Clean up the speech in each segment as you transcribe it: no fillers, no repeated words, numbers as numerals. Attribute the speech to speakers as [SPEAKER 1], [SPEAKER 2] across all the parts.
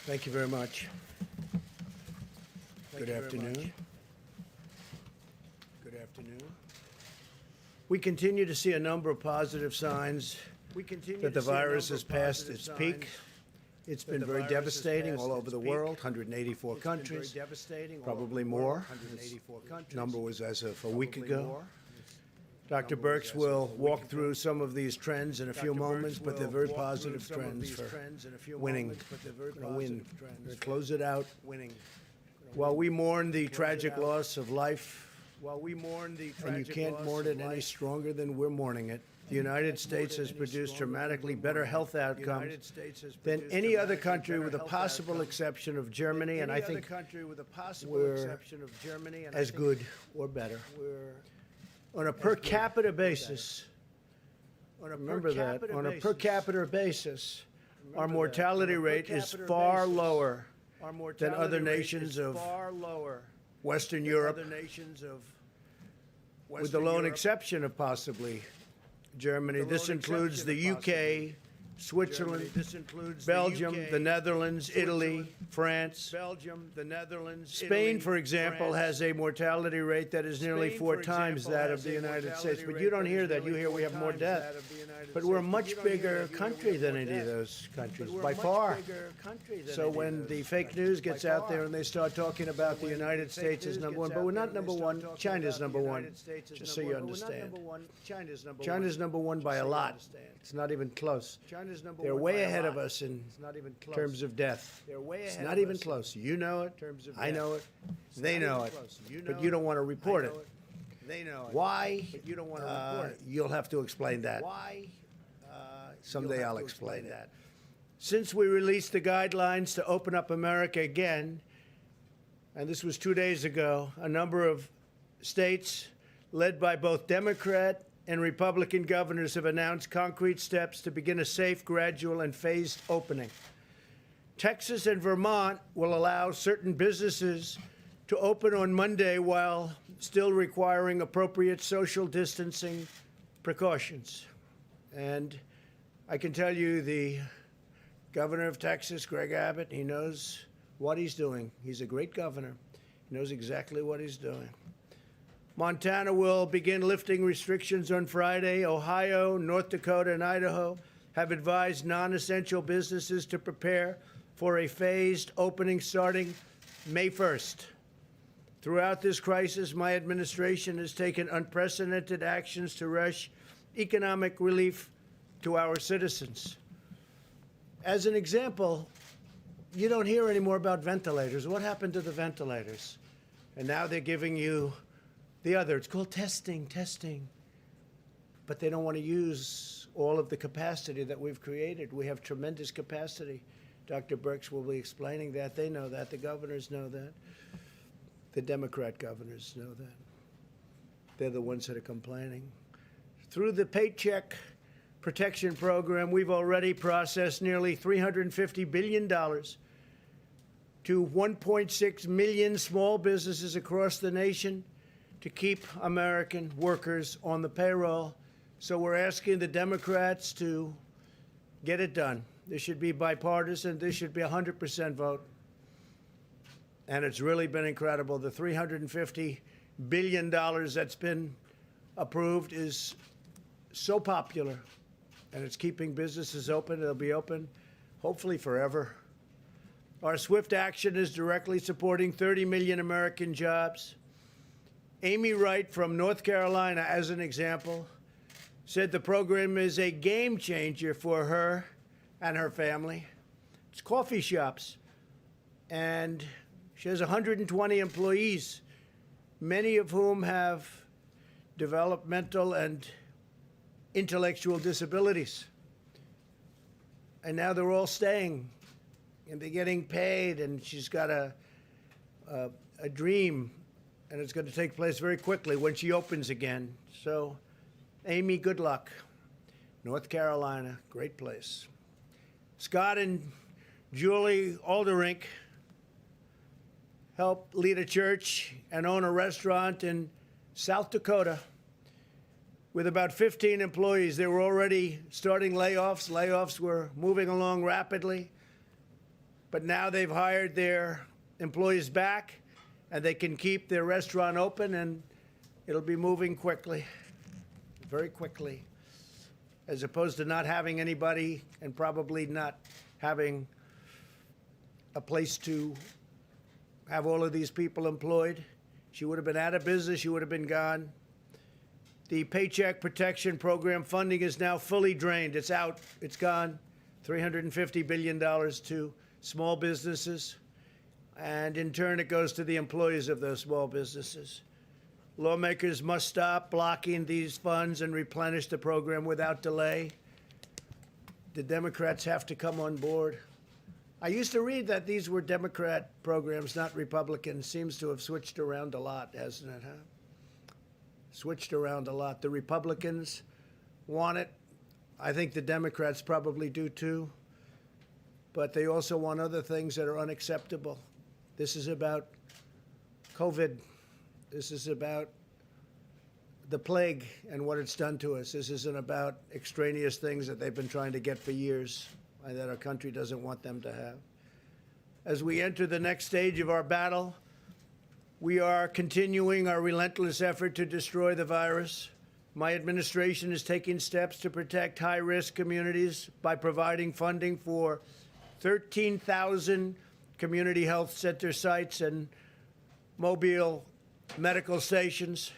[SPEAKER 1] Thank you very much. Good afternoon. Good afternoon. We continue to see a number of positive signs that the virus has passed its peak. It's been very devastating all over the world, 184 countries, probably more. The number was as of a week ago. Dr. Birx will walk through some of these trends in a few moments, but they're very positive trends for winning. We're going to win. We're going to close it out. While we mourn the tragic loss of life, and you can't mourn it any stronger than we're mourning it, the United States has produced dramatically better health outcomes than any other country, with the possible exception of Germany, and I think we're as good or better. On a per capita basis, remember that, on a per capita basis, our mortality rate is far lower than other nations of Western Europe, with the lone exception of possibly Germany. This includes the UK, Switzerland, Belgium, the Netherlands, Italy, France. Spain, for example, has a mortality rate that is nearly 4 times that of the United States. But you don't hear that. You hear we have more deaths. But we're a much bigger country than any of those countries, by far. So when the fake news gets out there and they start talking about the United States as number one, but we're not number one, China's number one, just so you understand. China's number one by a lot. It's not even close. They're way ahead of us in terms of death. It's not even close. You know it. I know it. They know it. But you don't want to report it. Why? You'll have to explain that. Someday I'll explain that. Since we released the guidelines to open up America again, and this was 2 days ago, a number of states led by both Democrat and Republican governors have announced concrete steps to begin a safe, gradual, and phased opening. Texas and Vermont will allow certain businesses to open on Monday while still requiring appropriate social distancing precautions. And I can tell you the governor of Texas, Greg Abbott, he knows what he's doing. He's a great governor. He knows exactly what he's doing. Montana will begin lifting restrictions on Friday. Ohio, North Dakota, and Idaho have advised non-essential businesses to prepare for a phased opening starting May 1st. Throughout this crisis, my administration has taken unprecedented actions to rush economic relief to our citizens. As an example, you don't hear anymore about ventilators. What happened to the ventilators? And now they're giving you the other. It's called testing. But they don't want to use all of the capacity that we've created. We have tremendous capacity. Dr. Birx will be explaining that. They know that. The governors know that. The Democrat governors know that. They're the ones that are complaining. Through the Paycheck Protection Program, we've already processed nearly $350 billion to 1.6 million small businesses across the nation to keep American workers on the payroll. So we're asking the Democrats to get it done. This should be bipartisan. This should be 100% vote. And it's really been incredible. The $350 billion that's been approved is so popular, and it's keeping businesses open. They'll be open, hopefully forever. Our swift action is directly supporting 30 million American jobs. Amy Wright from North Carolina, as an example, said the program is a game changer for her and her family. It's coffee shops, and she has 120 employees, many of whom have developmental and intellectual disabilities. And now they're all staying, and they're getting paid, and she's got a dream, and it's going to take place very quickly when she opens again. So, Amy, good luck. North Carolina, great place. Scott and Julie Alderink help lead a church and own a restaurant in South Dakota with about 15 employees. They were already starting layoffs. Layoffs were moving along rapidly. But now they've hired their employees back, and they can keep their restaurant open, and it'll be moving quickly, very quickly, as opposed to not having anybody and probably not having a place to have all of these people employed. She would have been out of business. She would have been gone. The Paycheck Protection Program funding is now fully drained. It's out. It's gone. $350 billion to small businesses. And in turn, it goes to the employees of those small businesses. Lawmakers must stop blocking these funds and replenish the program without delay. The Democrats have to come on board. I used to read that these were Democrat programs, not Republican. Seems to have switched around a lot, hasn't it, huh? Switched around a lot. The Republicans want it. I think the Democrats probably do too. But they also want other things that are unacceptable. This is about COVID. This is about the plague and what it's done to us. This isn't about extraneous things that they've been trying to get for years and that our country doesn't want them to have. As we enter the next stage of our battle, we are continuing our relentless effort to destroy the virus. My administration is taking steps to protect high-risk communities by providing funding for 13,000 community health center sites and mobile medical stations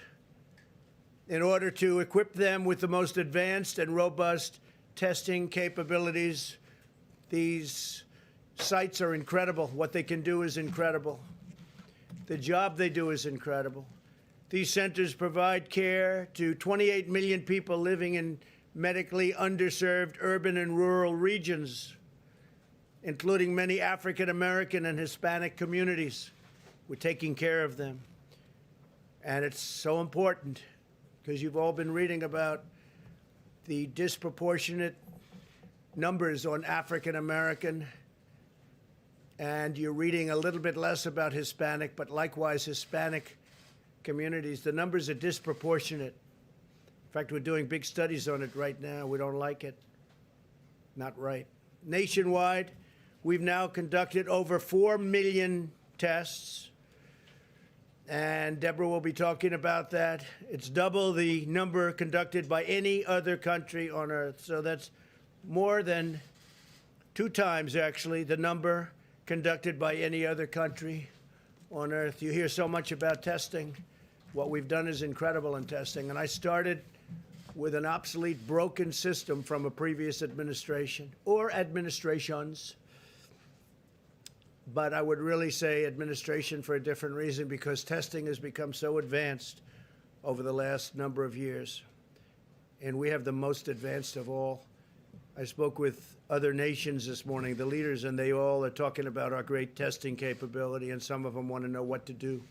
[SPEAKER 1] in order to equip them with the most advanced and robust testing capabilities. These sites are incredible. What they can do is incredible. The job they do is incredible. These centers provide care to 28 million people living in medically underserved urban and rural regions, including many African American and Hispanic communities. We're taking care of them. And it's so important because you've all been reading about the disproportionate numbers on African American, and you're reading a little bit less about Hispanic, but likewise Hispanic communities. The numbers are disproportionate. In fact, we're doing big studies on it right now. We don't like it. Not right. Nationwide, we've now conducted over 4 million tests, and Deborah will be talking about that. It's double the number conducted by any other country on Earth. So that's more than 2 times, actually, the number conducted by any other country on Earth. You hear so much about testing. What we've done is incredible in testing. And I started with an obsolete, broken system from a previous administration or administrations. But I would really say administration for a different reason, because testing has become so advanced over the last number of years. And we have the most advanced of all. I spoke with other nations this morning, the leaders, and they all are talking about our great testing capability, and some of them want to know what to do.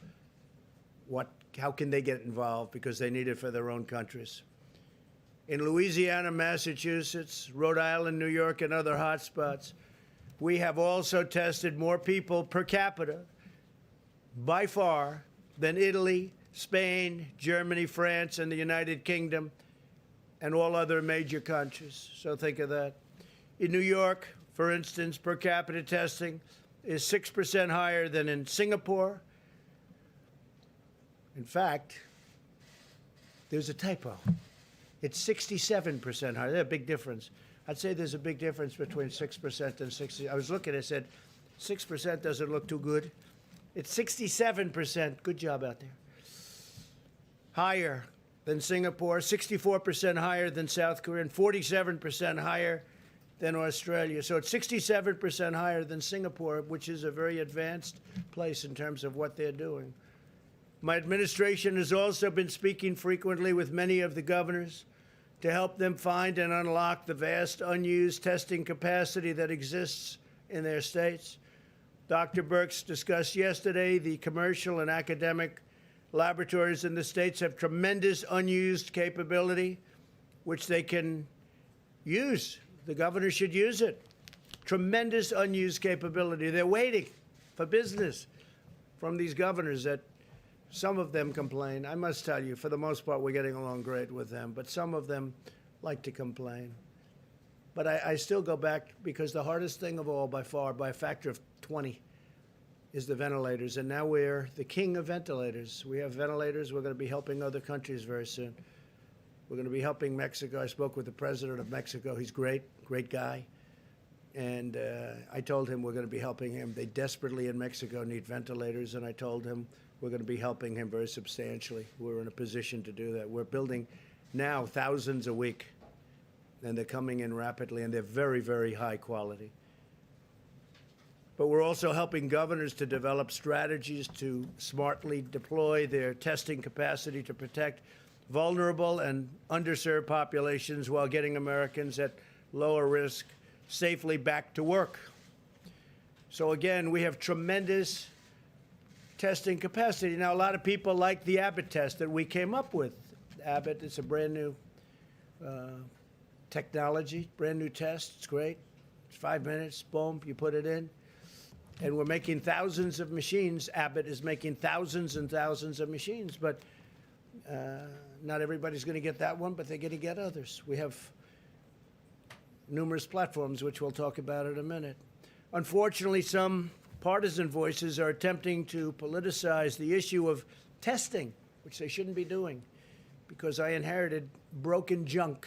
[SPEAKER 1] How can they get involved, because they need it for their own countries. In Louisiana, Massachusetts, Rhode Island, New York, and other hotspots, we have also tested more people per capita, by far, than Italy, Spain, Germany, France, and the United Kingdom, and all other major countries. So think of that. In New York, for instance, per capita testing is 6% higher than in Singapore. In fact, there's a typo. It's 67% higher. There's a big difference. I'd say there's a big difference between 6% and 60%. I was looking, I said, 6% doesn't look too good. It's 67%. Good job out there. Higher than Singapore, 64% higher than South Korea, and 47% higher than Australia. So it's 67% higher than Singapore, which is a very advanced place in terms of what they're doing. My administration has also been speaking frequently with many of the governors to help them find and unlock the vast unused testing capacity that exists in their states. Dr. Birx discussed yesterday the commercial and academic laboratories in the states have tremendous unused capability, which they can use. The governor should use it. Tremendous unused capability. They're waiting for business from these governors that some of them complain. I must tell you, for the most part, we're getting along great with them, but some of them like to complain. But I still go back, because the hardest thing of all, by far, by a factor of 20 is the ventilators, and now we're the king of ventilators. We have ventilators. We're going to be helping other countries very soon. We're going to be helping Mexico. I spoke with the president of Mexico. He's great guy. And I told him we're going to be helping him. They desperately in Mexico need ventilators, and I told him we're going to be helping him very substantially. We're in a position to do that. We're building now thousands a week, and they're coming in rapidly, and they're very, very high quality. But we're also helping governors to develop strategies to smartly deploy their testing capacity to protect vulnerable and underserved populations while getting Americans at lower risk safely back to work. So again, we have tremendous testing capacity. Now, a lot of people like the Abbott test that we came up with. Abbott, it's a brand new technology, brand new test. It's great. It's 5 minutes, boom, you put it in. And we're making thousands of machines. Abbott is making thousands and thousands of machines, but not everybody's going to get that one, but they're going to get others. We have numerous platforms, which we'll talk about in a minute. Unfortunately, some partisan voices are attempting to politicize the issue of testing, which they shouldn't be doing, because I inherited broken junk,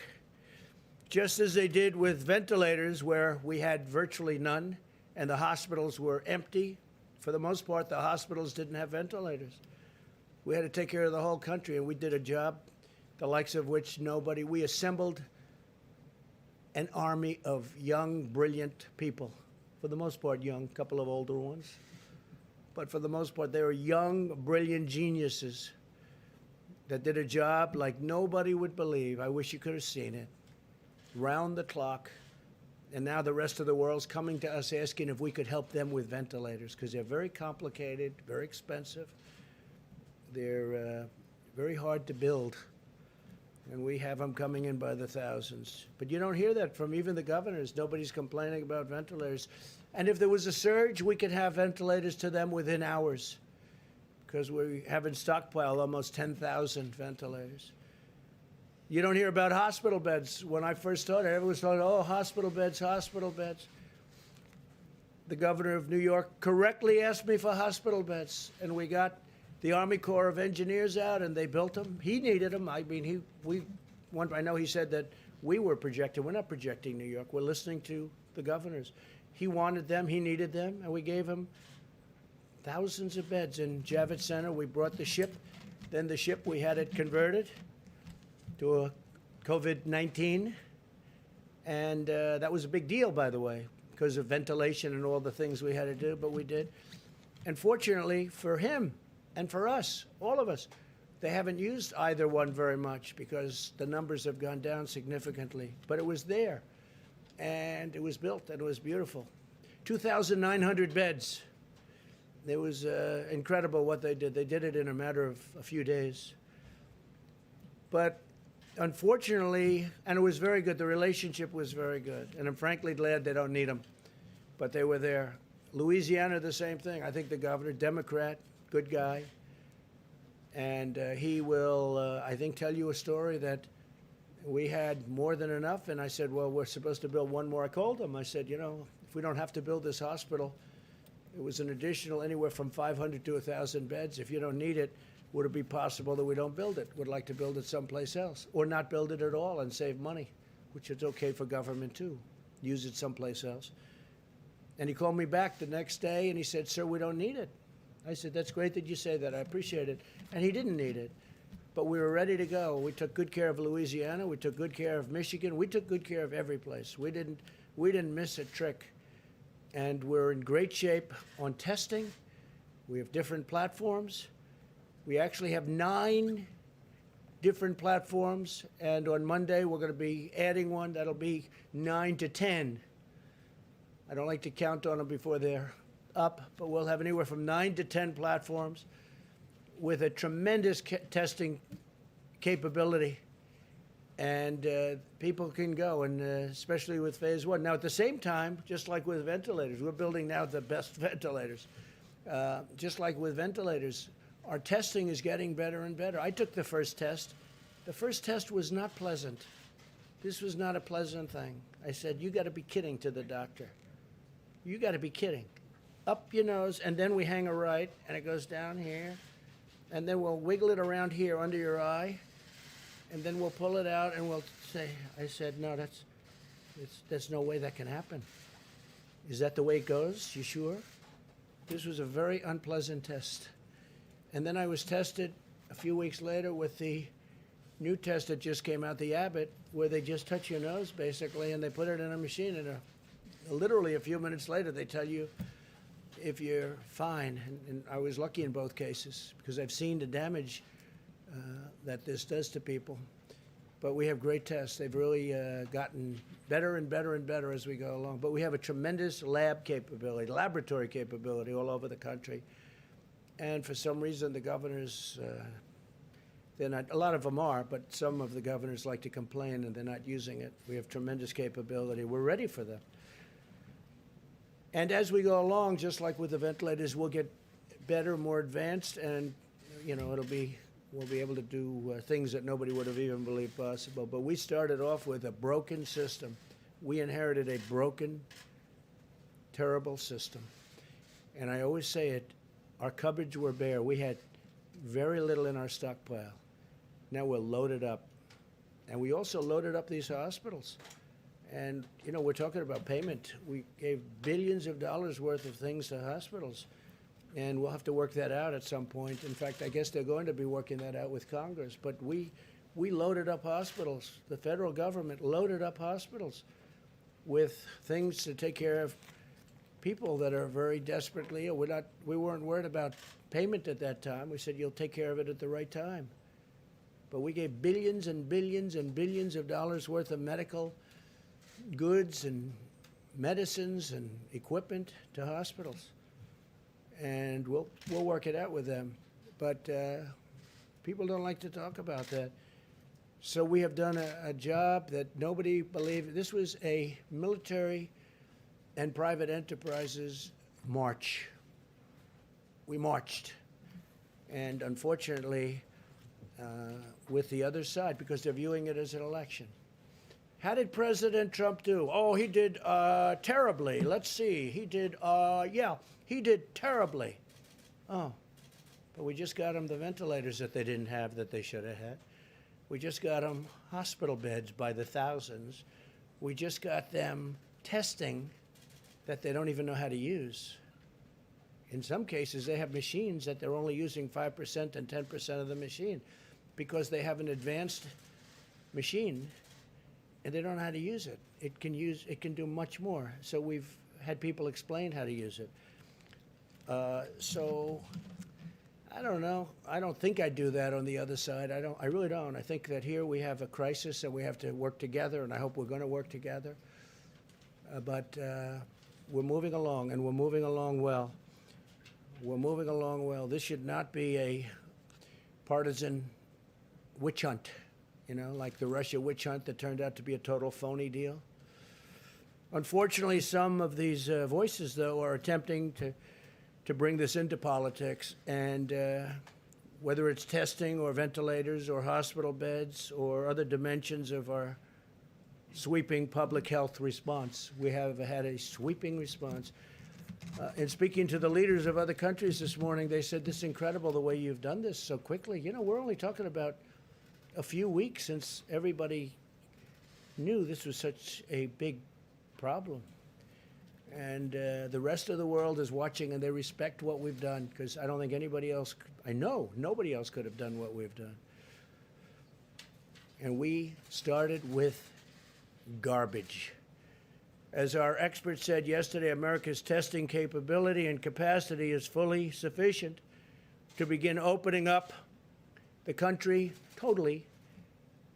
[SPEAKER 1] just as they did with ventilators, where we had virtually none, and the hospitals were empty. For the most part, the hospitals didn't have ventilators. We had to take care of the whole country, and we did a job, the likes of which nobody. We assembled an army of young, brilliant people. For the most part, young, a couple of older ones. But for the most part, they were young, brilliant geniuses that did a job like nobody would believe. I wish you could have seen it. Round the clock. And now the rest of the world's coming to us asking if we could help them with ventilators, because they're very complicated, very expensive. They're very hard to build. And we have them coming in by the thousands. But you don't hear that from even the governors. Nobody's complaining about ventilators. And if there was a surge, we could have ventilators to them within hours, because we have in stockpile almost 10,000 ventilators. You don't hear about hospital beds. When I first started, everyone was talking, oh, hospital beds, hospital beds. The governor of New York correctly asked me for hospital beds, and we got the Army Corps of Engineers out, and they built them. He needed them. I mean, I know he said that we were projecting. We're not projecting New York. We're listening to the governors. He wanted them. He needed them, and we gave him thousands of beds in Javits Center. We brought the ship. Then the ship, we had it converted to a COVID-19, and that was a big deal, by the way, because of ventilation and all the things we had to do, but we did. And fortunately for him and for us, all of us, they haven't used either one very much because the numbers have gone down significantly, but it was there, and it was built, and it was beautiful. 2,900 beds. It was incredible what they did. They did it in a matter of a few days. But unfortunately, and it was very good, the relationship was very good. And I'm frankly glad they don't need them, but they were there. Louisiana, the same thing. I think the governor, Democrat, good guy. And he will, I think, tell you a story that we had more than enough. And I said, well, we're supposed to build one more. I called him. I said, you know, if we don't have to build this hospital, it was an additional anywhere from 500 to 1,000 beds. If you don't need it, would it be possible that we don't build it? Would like to build it someplace else, or not build it at all and save money, which is okay for government too. Use it someplace else. And he called me back the next day and he said, sir, we don't need it. I said, that's great that you say that. I appreciate it. And he didn't need it. But we were ready to go. We took good care of Louisiana. We took good care of Michigan. We took good care of every place. We didn't miss a trick. And we're in great shape on testing. We have different platforms. We actually have 9 different platforms, and on Monday we're going to be adding one that'll be 9 to 10. I don't like to count on them before they're up, but we'll have anywhere from 9 to 10 platforms with a tremendous testing capability, and people can go, and especially with phase 1. Now, at the same time, just like with ventilators, we're building now the best ventilators. Just like with ventilators, our testing is getting better and better. I took the first test. The first test was not pleasant. This was not a pleasant thing. I said, you got to be kidding, to the doctor. You got to be kidding. up your nose, and then we hang a right, and it goes down here, and then we'll wiggle it around here under your eye, and then we'll pull it out, and we'll say, I said, no, there's no way that can happen. Is that the way it goes? You sure? This was a very unpleasant test. And then I was tested a few weeks later with the new test that just came out, the Abbott, where they just touch your nose, basically, and they put it in a machine, and literally a few minutes later, they tell you if you're fine. And I was lucky in both cases, because I've seen the damage that this does to people. But we have great tests. They've really gotten better and better and better as we go along. But we have a tremendous lab capability, laboratory capability all over the country. And for some reason, the governors, they're not, a lot of them are, but some of the governors like to complain and they're not using it. We have tremendous capability. We're ready for them. And as we go along, just like with the ventilators, we'll get better, more advanced, and we'll be able to do things that nobody would have even believed possible. But we started off with a broken system. We inherited a broken, terrible system. And I always say it, our cupboards were bare. We had very little in our stockpile. Now we're loaded up. And we also loaded up these hospitals. And, we're talking about payment. We gave billions of dollars worth of things to hospitals. And we'll have to work that out at some point. In fact, I guess they're going to be working that out with Congress. But we loaded up hospitals. The federal government loaded up hospitals with things to take care of people that are very desperately ill. We weren't worried about payment at that time. We said, you'll take care of it at the right time. But we gave billions and billions and billions of dollars worth of medical goods and medicines and equipment to hospitals. And we'll work it out with them. But people don't like to talk about that. So we have done a job that nobody believed. This was a military and private enterprises march. We marched. And unfortunately, with the other side, because they're viewing it as an election. How did President Trump do? Oh, he did terribly. Let's see. He did terribly. Oh, but we just got them the ventilators that they didn't have that they should have had. We just got them hospital beds by the thousands. We just got them testing that they don't even know how to use. In some cases, they have machines that they're only using 5% and 10% of the machine because they have an advanced machine and they don't know how to use it. It can do much more. So we've had people explain how to use it. So I don't know. I don't think I'd do that on the other side. I really don't. I think that here we have a crisis and we have to work together, and I hope we're going to work together. But we're moving along, and we're moving along well. We're moving along well. This should not be a partisan witch hunt, like the Russia witch hunt that turned out to be a total phony deal. Unfortunately, some of these voices, though, are attempting to bring this into politics, and whether it's testing or ventilators or hospital beds or other dimensions of our sweeping public health response, we have had a sweeping response. In speaking to the leaders of other countries this morning, they said, this is incredible the way you've done this so quickly. We're only talking about a few weeks since everybody knew this was such a big problem. And the rest of the world is watching, and they respect what we've done, because I don't think anybody else, I know nobody else could have done what we've done. And we started with garbage. As our expert said yesterday, America's testing capability and capacity is fully sufficient to begin opening up the country totally.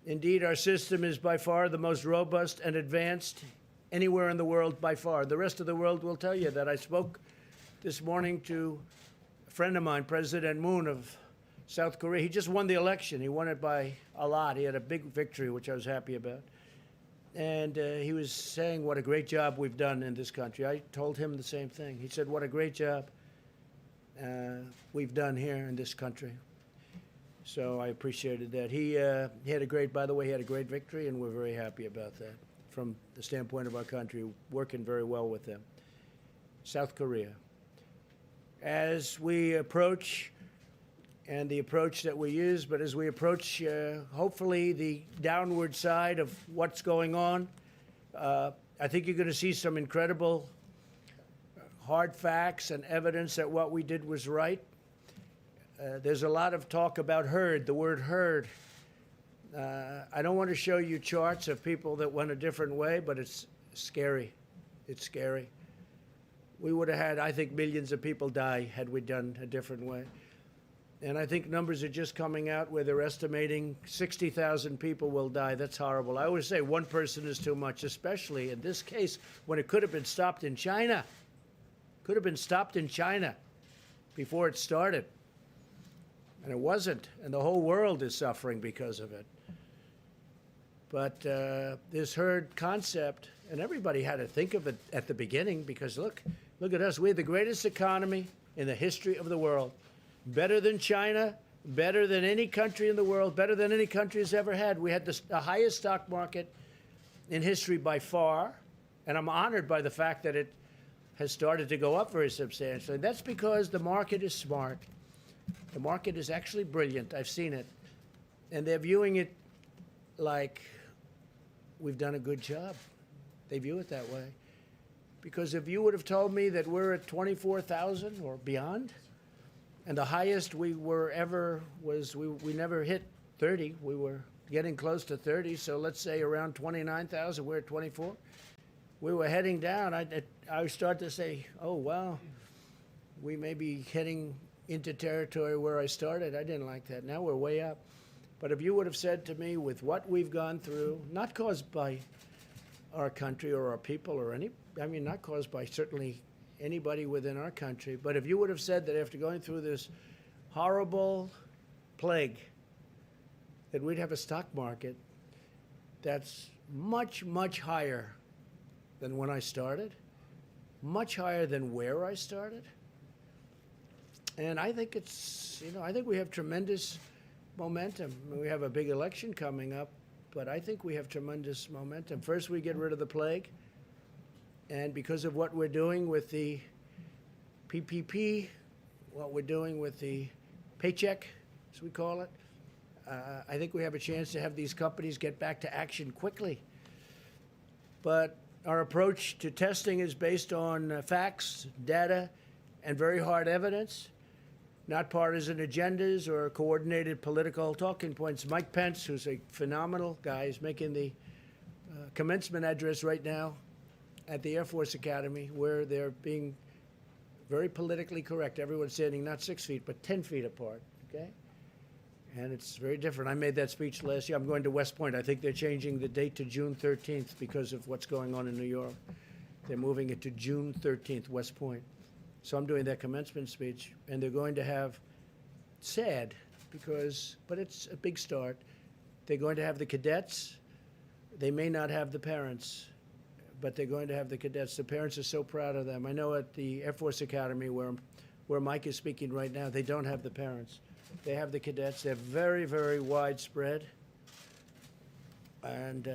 [SPEAKER 1] Indeed, our system is by far the most robust and advanced anywhere in the world by far. The rest of the world will tell you that. I spoke this morning to a friend of mine, President Moon of South Korea. He just won the election. He won it by a lot. He had a big victory, which I was happy about. And he was saying what a great job we've done in this country. I told him the same thing. He said, what a great job we've done here in this country. So I appreciated that. He had a great, by the way, he had a great victory, and we're very happy about that from the standpoint of our country, working very well with them. South Korea. as we approach, and the approach that we use, but as we approach, hopefully, the downward side of what's going on, I think you're going to see some incredible hard facts and evidence that what we did was right. There's a lot of talk about herd, the word herd. I don't want to show you charts of people that went a different way, but it's scary. It's scary. We would have had, I think, millions of people die had we done a different way. And I think numbers are just coming out where they're estimating 60,000 people will die. That's horrible. I always say one person is too much, especially in this case when it could have been stopped in China. Could have been stopped in China before it started. And it wasn't. And the whole world is suffering because of it. But this herd concept, and everybody had to think of it at the beginning because look at us. We have the greatest economy in the history of the world. Better than China, better than any country in the world, better than any country has ever had. We had the highest stock market in history by far. And I'm honored by the fact that it has started to go up very substantially. That's because the market is smart. The market is actually brilliant. I've seen it. And they're viewing it like we've done a good job. They view it that way. Because if you would have told me that we're at 24,000 or beyond, and the highest we were ever was, we never hit 30. We were getting close to 30. So let's say around 29,000, we're at 24. We were heading down. I would start to say, oh, wow, we may be heading into territory where I started. I didn't like that. Now we're way up. But if you would have said to me with what we've gone through, not caused by our country or our people or not caused by certainly anybody within our country, but if you would have said that after going through this horrible plague, that we'd have a stock market that's much, much higher than when I started, much higher than where I started. And I think I think we have tremendous momentum. We have a big election coming up, but I think we have tremendous momentum. First, we get rid of the plague. And because of what we're doing with the PPP, what we're doing with the paycheck, as we call it, I think we have a chance to have these companies get back to action quickly. But our approach to testing is based on facts, data, and very hard evidence, not partisan agendas or coordinated political talking points. Mike Pence, who's a phenomenal guy, is making the commencement address right now at the Air Force Academy, where they're being very politically correct. Everyone's standing not 6 feet, but 10 feet apart, okay? And it's very different. I made that speech last year. I'm going to West Point. I think they're changing the date to June 13th because of what's going on in New York. They're moving it to June 13th, West Point. So I'm doing that commencement speech, and they're going to have, sad, but it's a big start. They're going to have the cadets. They may not have the parents, but they're going to have the cadets. The parents are so proud of them. I know at the Air Force Academy, where Mike is speaking right now, they don't have the parents. They have the cadets. They're very, very widespread. And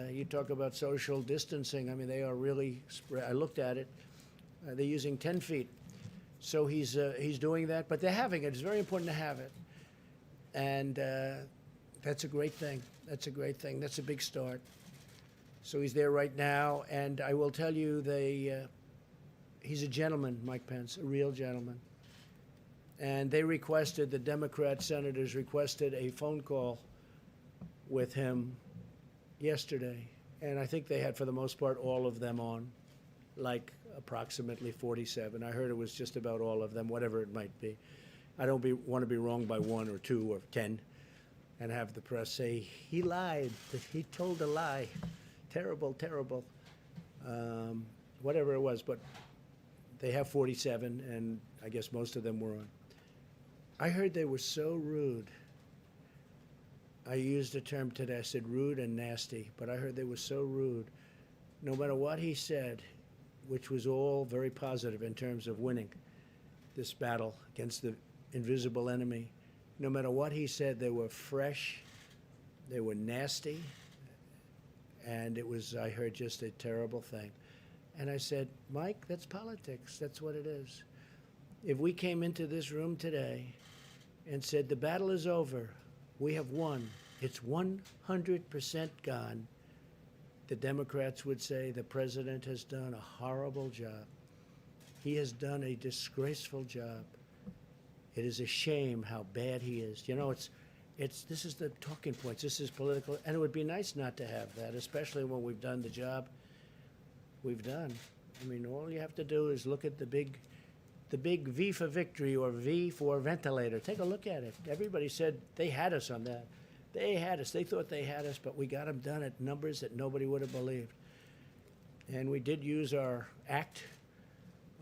[SPEAKER 1] you talk about social distancing. I mean, they are really spread. I looked at it. They're using 10 feet. So he's doing that, but they're having it. It's very important to have it. And that's a great thing. That's a great thing. That's a big start. So he's there right now, and I will tell you, he's a gentleman, Mike Pence, a real gentleman. And the Democrat senators requested a phone call with him yesterday. And I think they had, for the most part, all of them on, like approximately 47. I heard it was just about all of them, whatever it might be. I don't want to be wrong by 1 or 2 or 10 and have the press say, he lied, that he told a lie. Terrible, terrible, whatever it was. But they have 47, and I guess most of them were on. I heard they were so rude. I used a term today. I said rude and nasty, but I heard they were so rude. No matter what he said, which was all very positive in terms of winning this battle against the invisible enemy, no matter what he said, they were fresh, they were nasty, and it was, I heard, just a terrible thing. And I said, Mike, that's politics. That's what it is. if we came into this room today and said the battle is over, we have won, it's 100% gone, the Democrats would say the president has done a horrible job. He has done a disgraceful job. It is a shame how bad he is. You know, this is the talking points. This is political, and it would be nice not to have that, especially when we've done the job we've done. I mean, all you have to do is look at the big V for victory or V for ventilator. Take a look at it. Everybody said they had us on that. They had us. They thought they had us, but we got them done at numbers that nobody would have believed. And we did use our act,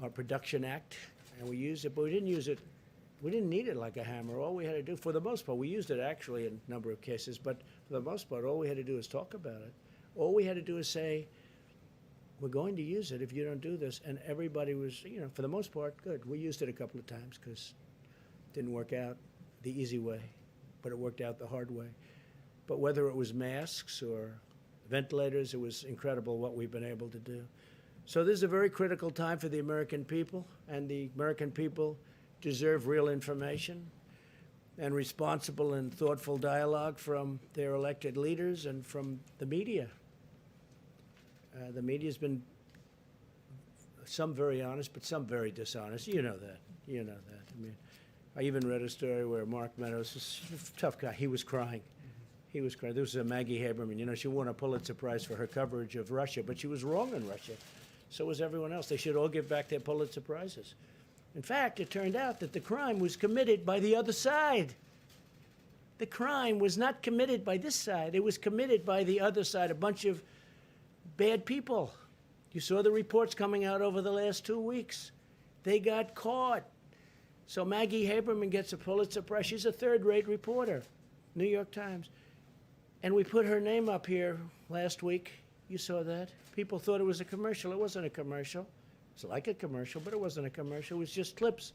[SPEAKER 1] our production act, and we used it, but we didn't use it. We didn't need it like a hammer. All we had to do, for the most part, we used it actually in a number of cases, but for the most part, all we had to do is talk about it. All we had to do is say, we're going to use it if you don't do this. And everybody was, you know, for the most part, good. We used it a couple of times because it didn't work out the easy way, but it worked out the hard way. But whether it was masks or ventilators, it was incredible what we've been able to do. So this is a very critical time for the American people, and the American people deserve real information and responsible and thoughtful dialogue from their elected leaders and from the media. The media's been some very honest, but some very dishonest. You know that. You know that. I mean, I even read a story where Mark Meadows, this tough guy, he was crying. He was crying. There was a Maggie Haberman. You know, she won a Pulitzer Prize for her coverage of Russia, but she was wrong in Russia. So was everyone else. They should all give back their Pulitzer Prizes. In fact, it turned out that the crime was committed by the other side. The crime was not committed by this side. It was committed by the other side, a bunch of bad people. You saw the reports coming out over the last 2 weeks. They got caught. So Maggie Haberman gets a Pulitzer Prize. She's a third-rate reporter, New York Times. And we put her name up here last week. You saw that. People thought it was a commercial. It wasn't a commercial. It's like a commercial, but it wasn't a commercial. It was just clips.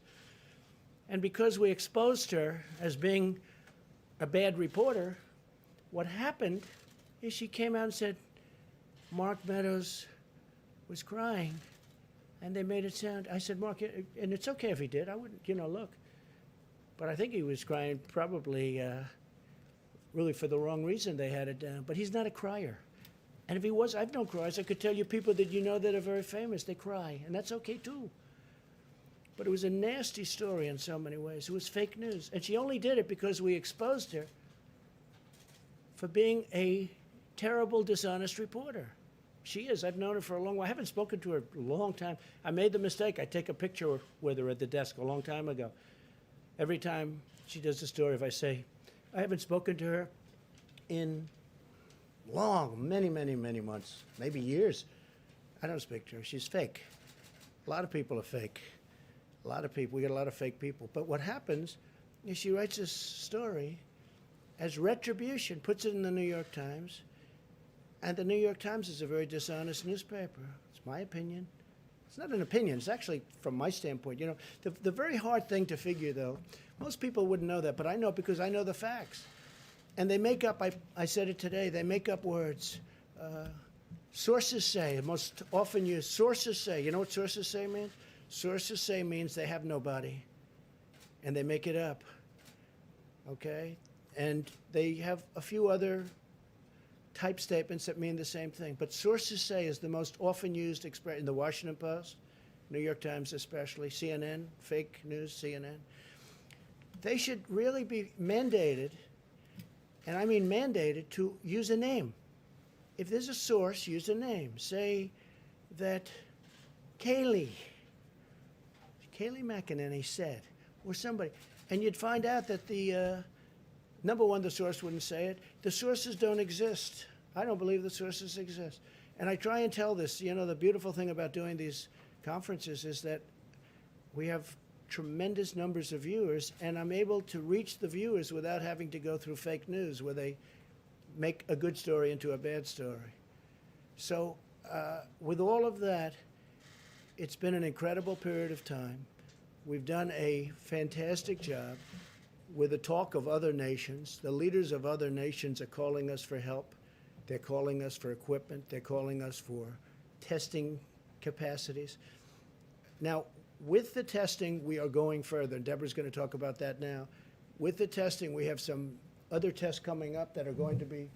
[SPEAKER 1] And because we exposed her as being a bad reporter, what happened is she came out and said, Mark Meadows was crying, and they made it sound. I said, Mark, and it's okay if he did. I wouldn't, you know, look. But I think he was crying probably really for the wrong reason they had it down. But he's not a crier. And if he was, I've known criers. I could tell you people that you know that are very famous, they cry, and that's okay too. But it was a nasty story in so many ways. It was fake news. And she only did it because we exposed her for being a terrible, dishonest reporter. She is. I've known her for a long while. I haven't spoken to her a long time. I made the mistake. I take a picture with her at the desk a long time ago. Every time she does a story, if I say, I haven't spoken to her in many months, maybe years. I don't speak to her. She's fake. A lot of people are fake. A lot of people. We get a lot of fake people. But what happens is she writes this story as retribution, puts it in the New York Times, and the New York Times is a very dishonest newspaper. It's my opinion. It's not an opinion. It's actually, from my standpoint, you know, the very hard thing to figure, though, most people wouldn't know that, but I know because I know the facts. And they make up, I said it today, they make up words. Sources say, most often used, sources say. You know what sources say means? Sources say means they have nobody, and they make it up, okay? And they have a few other type statements that mean the same thing. But sources say is the most often used expression in the Washington Post, New York Times especially, CNN, fake news, CNN. They should really be mandated, and I mean mandated, to use a name. If there's a source, use a name. Say that Kayleigh McEnany said, or somebody. And you'd find out that the, number one, the source wouldn't say it. The sources don't exist. I don't believe the sources exist. And I try and tell this, you know, the beautiful thing about doing these conferences is that we have tremendous numbers of viewers, and I'm able to reach the viewers without having to go through fake news where they make a good story into a bad story. So with all of that, it's been an incredible period of time. We've done a fantastic job with the talk of other nations. The leaders of other nations are calling us for help. They're calling us for equipment. They're calling us for testing capacities. Now, with the testing, we are going further. Deborah's going to talk about that now. With the testing, we have some other tests coming up that are going to be,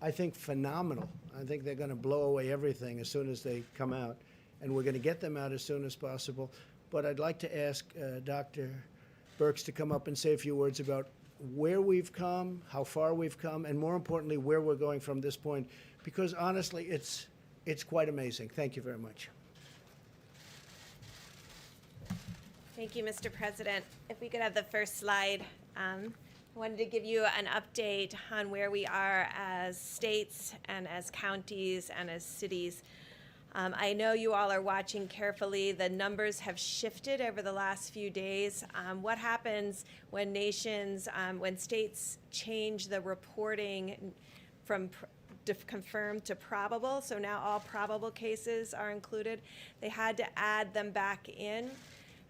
[SPEAKER 1] I think, phenomenal. I think they're going to blow away everything as soon as they come out, and we're going to get them out as soon as possible. But I'd like to ask Dr. Birx to come up and say a few words about where we've come, how far we've come, and more importantly, where we're going from this point, because honestly, it's quite amazing. Thank you very much.
[SPEAKER 2] Thank you, Mr. President. If we could have the first slide. I wanted to give you an update on where we are as states and as counties and as cities. I know you all are watching carefully. The numbers have shifted over the last few days. What happens when when states change the reporting from confirmed to probable, so now all probable cases are included, they had to add them back in.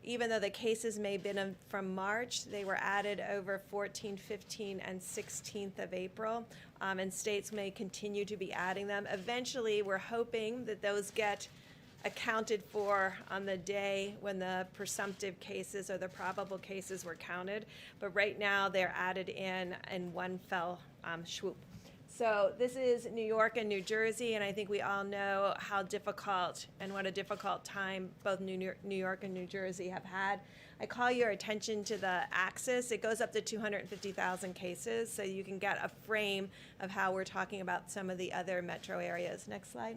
[SPEAKER 2] Even though the cases may have been from March, they were added over 14th, 15th, and 16th of April, and states may continue to be adding them. Eventually, we're hoping that those get accounted for on the day when the presumptive cases or the probable cases were counted, but right now they're added in one fell swoop. So this is New York and New Jersey, and I think we all know how difficult and what a difficult time both New York and New Jersey have had. I call your attention to the axis. It goes up to 250,000 cases, so you can get a frame of how we're talking about some of the other metro areas. Next slide.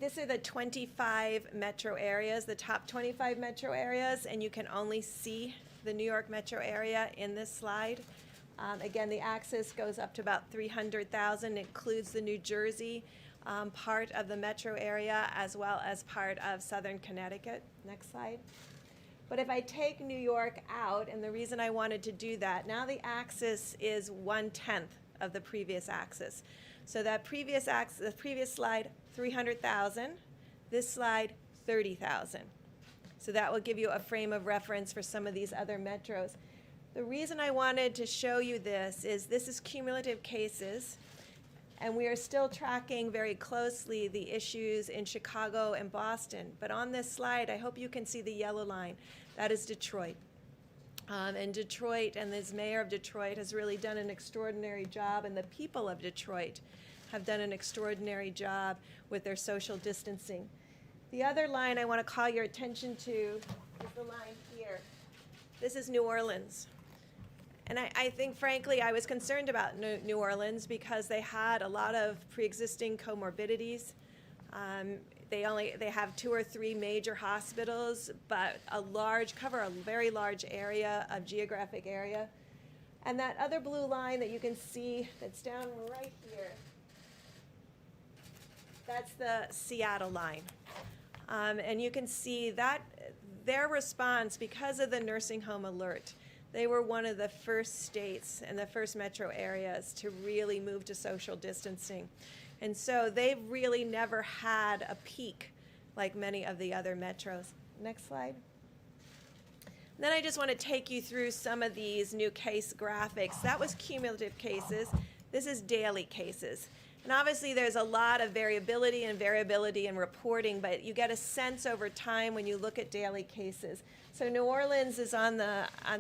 [SPEAKER 2] These are the 25 metro areas, the top 25 metro areas, and you can only see the New York metro area in this slide. Again, the axis goes up to about 300,000. It includes the New Jersey part of the metro area as well as part of southern Connecticut. Next slide. But if I take New York out, and the reason I wanted to do that, now the axis is 1/10 of the previous axis. So that previous axis, the previous slide, 300,000. This slide, 30,000. So that will give you a frame of reference for some of these other metros. The reason I wanted to show you this is cumulative cases, and we are still tracking very closely the issues in Chicago and Boston. But on this slide, I hope you can see the yellow line. That is Detroit. And Detroit and this mayor of Detroit has really done an extraordinary job, and the people of Detroit have done an extraordinary job with their social distancing. The other line I want to call your attention to is the line here. This is New Orleans. And I think, frankly, I was concerned about New Orleans because they had a lot of pre-existing comorbidities. They have 2 or 3 major hospitals, but cover a very large area of geographic area. And that other blue line that you can see that's down right here, that's the Seattle line. And you can see that their response, because of the nursing home alert, they were one of the first states and the first metro areas to really move to social distancing. And so they've really never had a peak like many of the other metros. Next slide. And then I just want to take you through some of these new case graphics. That was cumulative cases. This is daily cases. And obviously there's a lot of variability in reporting, but you get a sense over time when you look at daily cases. So New Orleans is on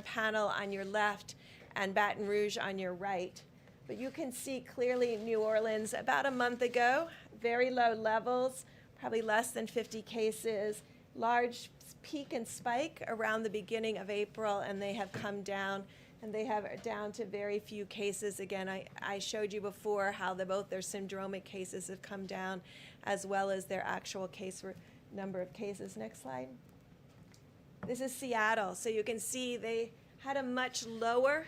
[SPEAKER 2] panel on your left and Baton Rouge on your right. But you can see clearly New Orleans about a month ago, very low levels, probably less than 50 cases, large peak and spike around the beginning of April, and they have come down, and they have down to very few cases. Again, I showed you before how both their syndromic cases have come down as well as their actual number of cases. Next slide. This is Seattle. So you can see they had a much lower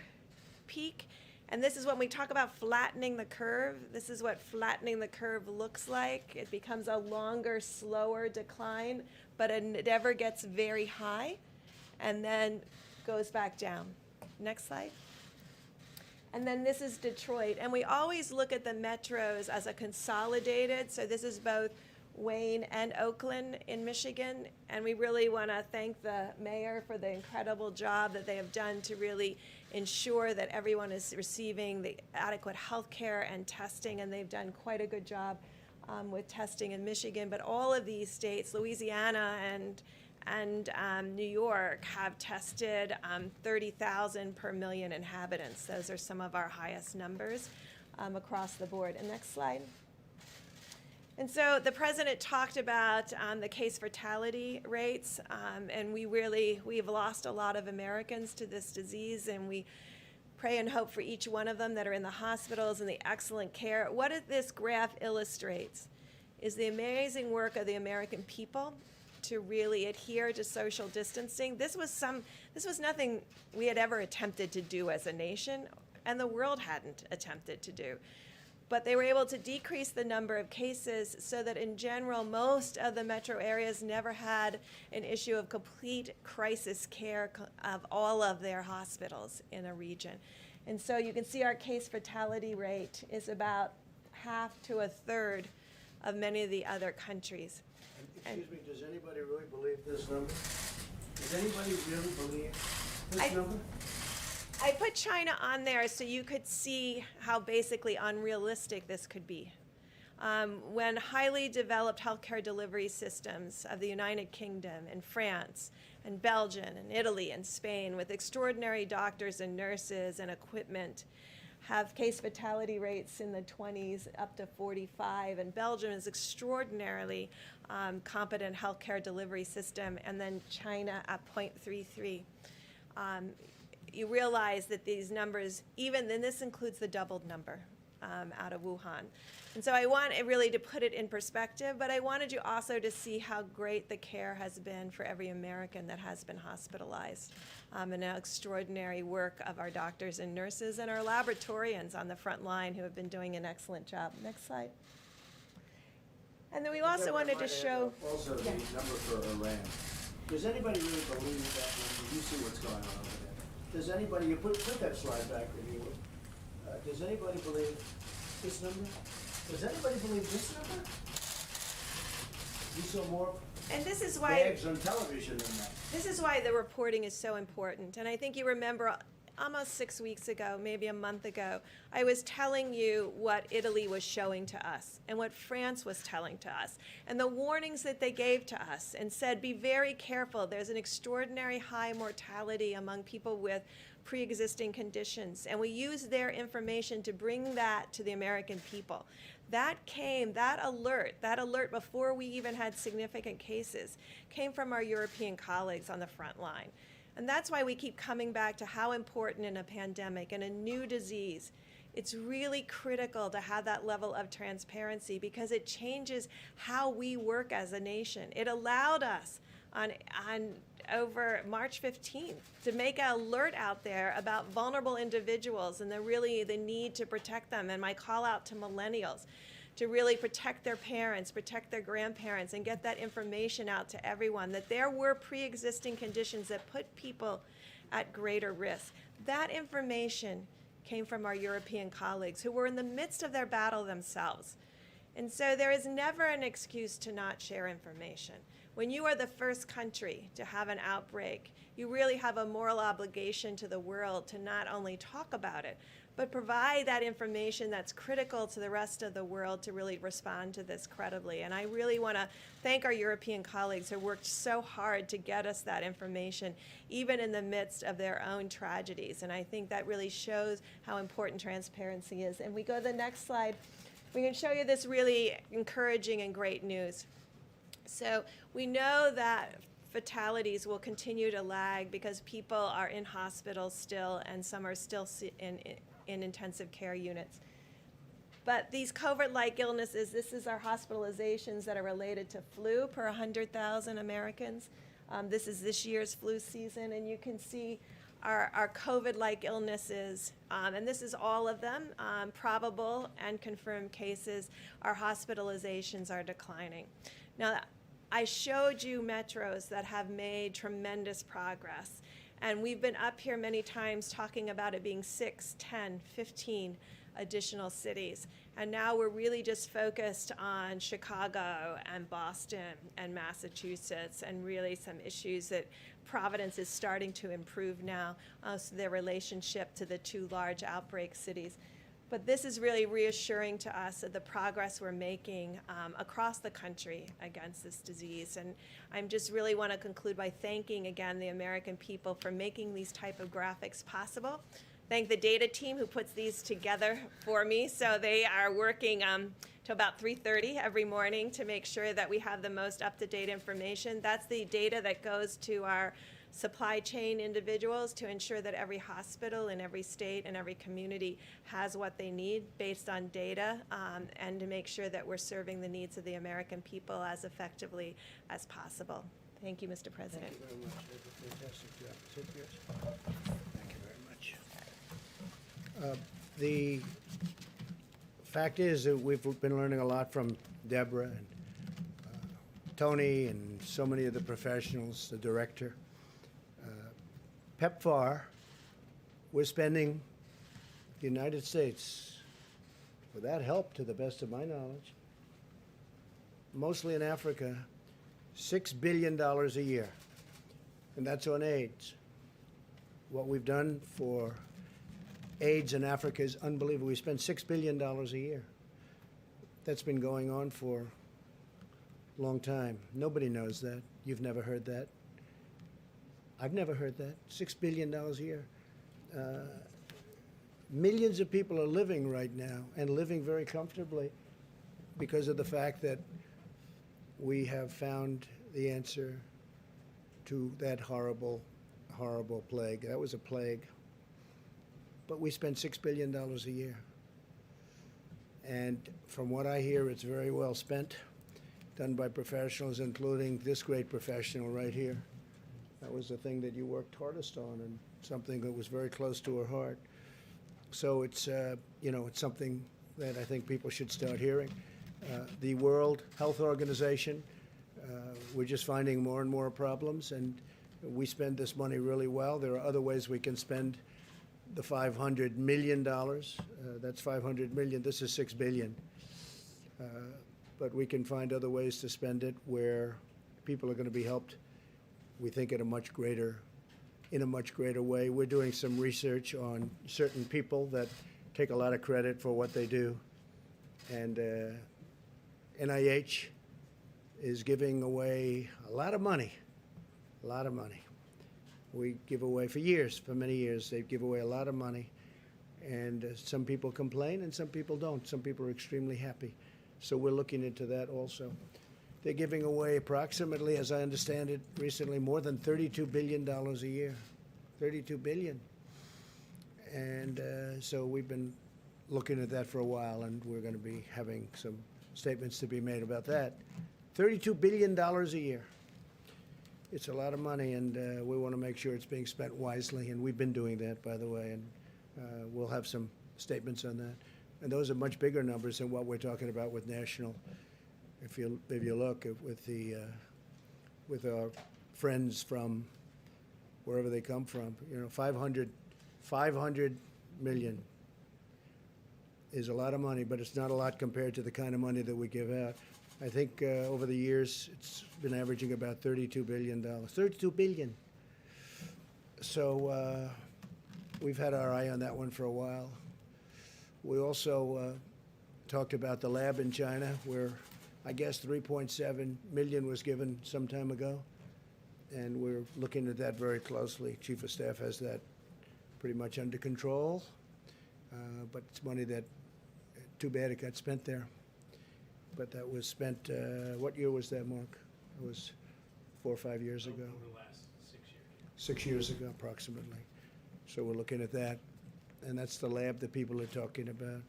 [SPEAKER 2] peak. And this is when we talk about flattening the curve. This is what flattening the curve looks like. It becomes a longer, slower decline, but it never gets very high and then goes back down. Next slide. And then this is Detroit. And we always look at the metros as a consolidated. So this is both Wayne and Oakland in Michigan. And we really want to thank the mayor for the incredible job that they have done to really ensure that everyone is receiving the adequate health care and testing. And they've done quite a good job with testing in Michigan, but all of these states, Louisiana and New York, have tested 30,000 per million inhabitants. Those are some of our highest numbers across the board. And next slide. And so the president talked about the case fatality rates, and we've lost a lot of Americans to this disease, and we pray and hope for each one of them that are in the hospitals and the excellent care. What this graph illustrates is the amazing work of the American people to really adhere to social distancing. This was nothing we had ever attempted to do as a nation, and the world hadn't attempted to do. But they were able to decrease the number of cases so that in general, most of the metro areas never had an issue of complete crisis care of all of their hospitals in a region. And so you can see our case fatality rate is about half to a third of many of the other countries.
[SPEAKER 1] Excuse me, does anybody really believe this number? Does anybody really believe this number?
[SPEAKER 2] I put China on there so you could see how basically unrealistic this could be. When highly developed healthcare delivery systems of the United Kingdom and France and Belgium and Italy and Spain with extraordinary doctors and nurses and equipment have case fatality rates in the 20s up to 45, and Belgium is extraordinarily competent healthcare delivery system, and then China at 0.33. You realize that these numbers, then this includes the doubled number out of Wuhan. And so I want it really to put it in perspective, but I wanted you also to see how great the care has been for every American that has been hospitalized, and the extraordinary work of our doctors and nurses and our laboratorians on the front line who have been doing an excellent job. Next slide. And then we also wanted to show...
[SPEAKER 1] Also the number for Iran. Does anybody really believe that number? You see what's going on over there. Does anybody, you put that slide back if you would. Does anybody believe this number? Does anybody believe this number? You saw more
[SPEAKER 2] and this is why
[SPEAKER 1] bags on television than that.
[SPEAKER 2] This is why the reporting is so important. And I think you remember almost 6 weeks ago, maybe a month ago, I was telling you what Italy was showing to us and what France was telling to us and the warnings that they gave to us and said, be very careful. There's an extraordinary high mortality among people with pre-existing conditions. And we used their information to bring that to the American people. That alert before we even had significant cases, came from our European colleagues on the front line. And that's why we keep coming back to how important in a pandemic and a new disease, it's really critical to have that level of transparency because it changes how we work as a nation. It allowed us on over March 15th to make an alert out there about vulnerable individuals and the need to protect them. And my call out to millennials to really protect their parents, protect their grandparents, and get that information out to everyone, that there were pre-existing conditions that put people at greater risk. That information came from our European colleagues who were in the midst of their battle themselves. And so there is never an excuse to not share information. When you are the first country to have an outbreak, you really have a moral obligation to the world to not only talk about it, but provide that information that's critical to the rest of the world to really respond to this credibly. And I really want to thank our European colleagues who worked so hard to get us that information, even in the midst of their own tragedies. And I think that really shows how important transparency is. And we go to the next slide. We can show you this really encouraging and great news. So we know that fatalities will continue to lag because people are in hospitals still, and some are still in intensive care units. But these COVID-like illnesses, this is our hospitalizations that are related to flu per 100,000 Americans. This is this year's flu season, and you can see our COVID-like illnesses, and this is all of them, probable and confirmed cases. Our hospitalizations are declining. Now, I showed you metros that have made tremendous progress. And we've been up here many times talking about it being 6, 10, 15 additional cities. And now we're really just focused on Chicago and Boston and Massachusetts and really some issues that Providence is starting to improve now, so their relationship to the two large outbreak cities. But this is really reassuring to us of the progress we're making across the country against this disease. And I just really want to conclude by thanking again the American people for making these type of graphics possible. Thank the data team who puts these together for me. So they are working till about 3:30 every morning to make sure that we have the most up-to-date information. That's the data that goes to our supply chain individuals to ensure that every hospital in every state and every community has what they need based on data, and to make sure that we're serving the needs of the American people as effectively as possible. Thank you, Mr. President.
[SPEAKER 1] Thank you very much. That's a fantastic job. Sit, yes. Thank you very much. The fact is that we've been learning a lot from Deborah and Tony and so many of the professionals, the director. PEPFAR, we're spending the United States, with that help, to the best of my knowledge, mostly in Africa, $6 billion a year, and that's on AIDS. What we've done for AIDS in Africa is unbelievable. We spend $6 billion a year. That's been going on for a long time. Nobody knows that. You've never heard that. I've never heard that. $6 billion a year. Millions of people are living right now, and living very comfortably, because of the fact that we have found the answer to that horrible, horrible plague. That was a plague. But we spend $6 billion a year. And from what I hear, it's very well spent, done by professionals, including this great professional right here. That was the thing that you worked hardest on, and something that was very close to her heart. So it's, it's something that I think people should start hearing. The World Health Organization, we're just finding more and more problems, and we spend this money really well. There are other ways we can spend the $500 million. That's $500 million. This is $6 billion. But we can find other ways to spend it where people are going to be helped, we think, in a much greater way. We're doing some research on certain people that take a lot of credit for what they do. And NIH is giving away a lot of money, We give away for many years, they give away a lot of money. And some people complain and some people don't. Some people are extremely happy. So we're looking into that also. They're giving away approximately, as I understand it recently, more than $32 billion a year. $32 billion. And so we've been looking at that for a while, and we're going to be having some statements to be made about that. $32 billion a year. It's a lot of money, and we want to make sure it's being spent wisely, and we've been doing that, by the way, and we'll have some statements on that. And those are much bigger numbers than what we're talking about with national. If you look at, with our friends from wherever they come from, 500 million is a lot of money, but it's not a lot compared to the kind of money that we give out. I think over the years it's been averaging about $32 billion. $32 billion. So we've had our eye on that one for a while. We also talked about the lab in China, where I guess 3.7 million was given some time ago, and we're looking at that very closely. Chief of Staff has that pretty much under control, but it's money that, too bad it got spent there. But that was spent, what year was that, Mark? It was 4 or 5 years ago.
[SPEAKER 3] Over the last 6 years.
[SPEAKER 1] 6 years ago, approximately. So we're looking at that, and that's the lab that people are talking about.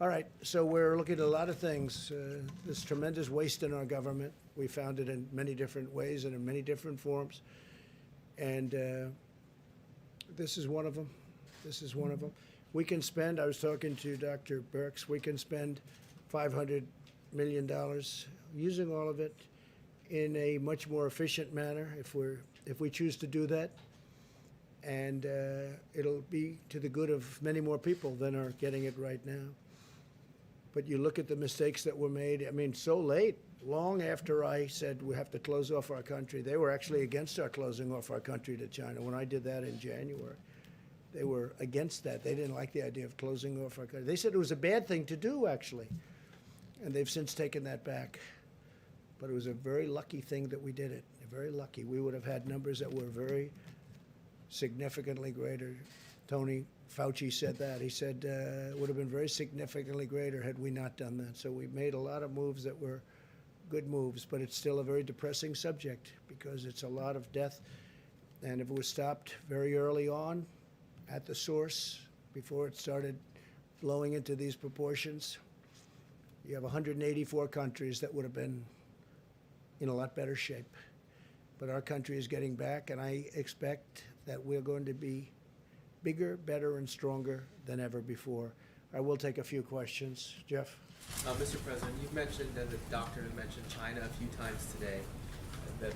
[SPEAKER 1] All right, so we're looking at a lot of things. There's tremendous waste in our government. We found it in many different ways and in many different forms. And this is one of them. This is one of them. We can spend, I was talking to Dr. Birx, we can spend $500 million using all of it in a much more efficient manner if we choose to do that. And it'll be to the good of many more people than are getting it right now. But you look at the mistakes that were made, I mean, so late, long after I said we have to close off our country. They were actually against our closing off our country to China when I did that in January. they were against that. They didn't like the idea of closing off our country. They said it was a bad thing to do, actually. And they've since taken that back. But it was a very lucky thing that we did it. Very lucky. We would have had numbers that were very significantly greater. Tony Fauci said that. He said it would have been very significantly greater had we not done that. So we made a lot of moves that were good moves, but it's still a very depressing subject because it's a lot of death. And if it was stopped very early on at the source, before it started blowing into these proportions, you have 184 countries that would have been in a lot better shape. But our country is getting back, and I expect that we're going to be bigger, better, and stronger than ever before. I will take a few questions. Jeff?
[SPEAKER 3] Mr. President, you've mentioned, and the doctor has mentioned China a few times today, that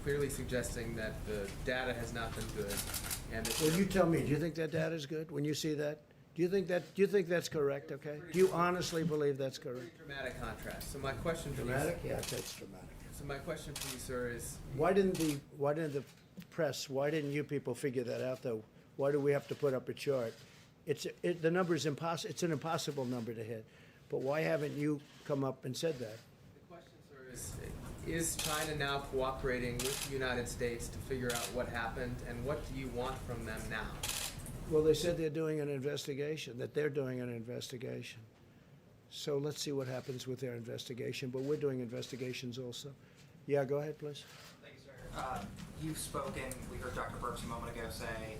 [SPEAKER 3] clearly suggesting that the data has not been good. And that
[SPEAKER 1] Well, you tell me, do you think that data is good when you see that? Do you think that's correct, okay? Do you honestly believe that's correct?
[SPEAKER 3] pretty dramatic contrast. So my question for
[SPEAKER 1] Dramatic?
[SPEAKER 3] you,
[SPEAKER 1] Yeah, that's dramatic.
[SPEAKER 3] so my question for you, sir, is
[SPEAKER 1] Why didn't the press, why didn't you people figure that out, though? Why do we have to put up a chart? The number is impossible, it's an impossible number to hit. But why haven't you come up and said that?
[SPEAKER 3] the question, sir, is China now cooperating with the United States to figure out what happened, and what do you want from them now?
[SPEAKER 1] Well, they said they're doing an investigation, that they're doing an investigation. So let's see what happens with their investigation, but we're doing investigations also. Yeah, go ahead, please.
[SPEAKER 4] Thank you, sir. You've spoken, we heard Dr. Burks a moment ago say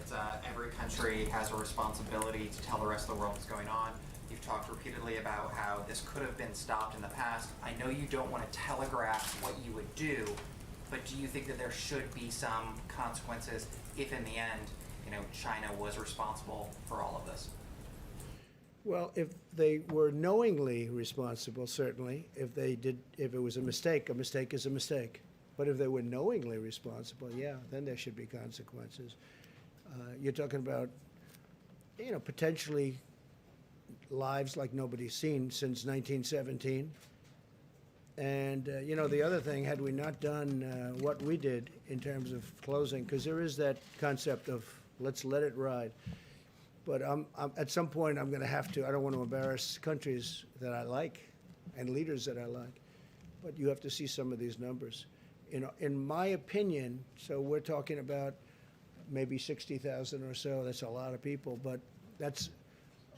[SPEAKER 4] that every country has a responsibility to tell the rest of the world what's going on. You've talked repeatedly about how this could have been stopped in the past. I know you don't want to telegraph what you would do, but do you think that there should be some consequences if in the end, China was responsible for all of this?
[SPEAKER 1] Well, if they were knowingly responsible, certainly. If it was a mistake is a mistake. But if they were knowingly responsible, yeah, then there should be consequences. You're talking about, potentially lives like nobody's seen since 1917. And, the other thing, had we not done what we did in terms of closing, because there is that concept of let's let it ride. But at some point, I'm going to have to, I don't want to embarrass countries that I like and leaders that I like, but you have to see some of these numbers. In my opinion, so we're talking about maybe 60,000 or so. That's a lot of people, but that's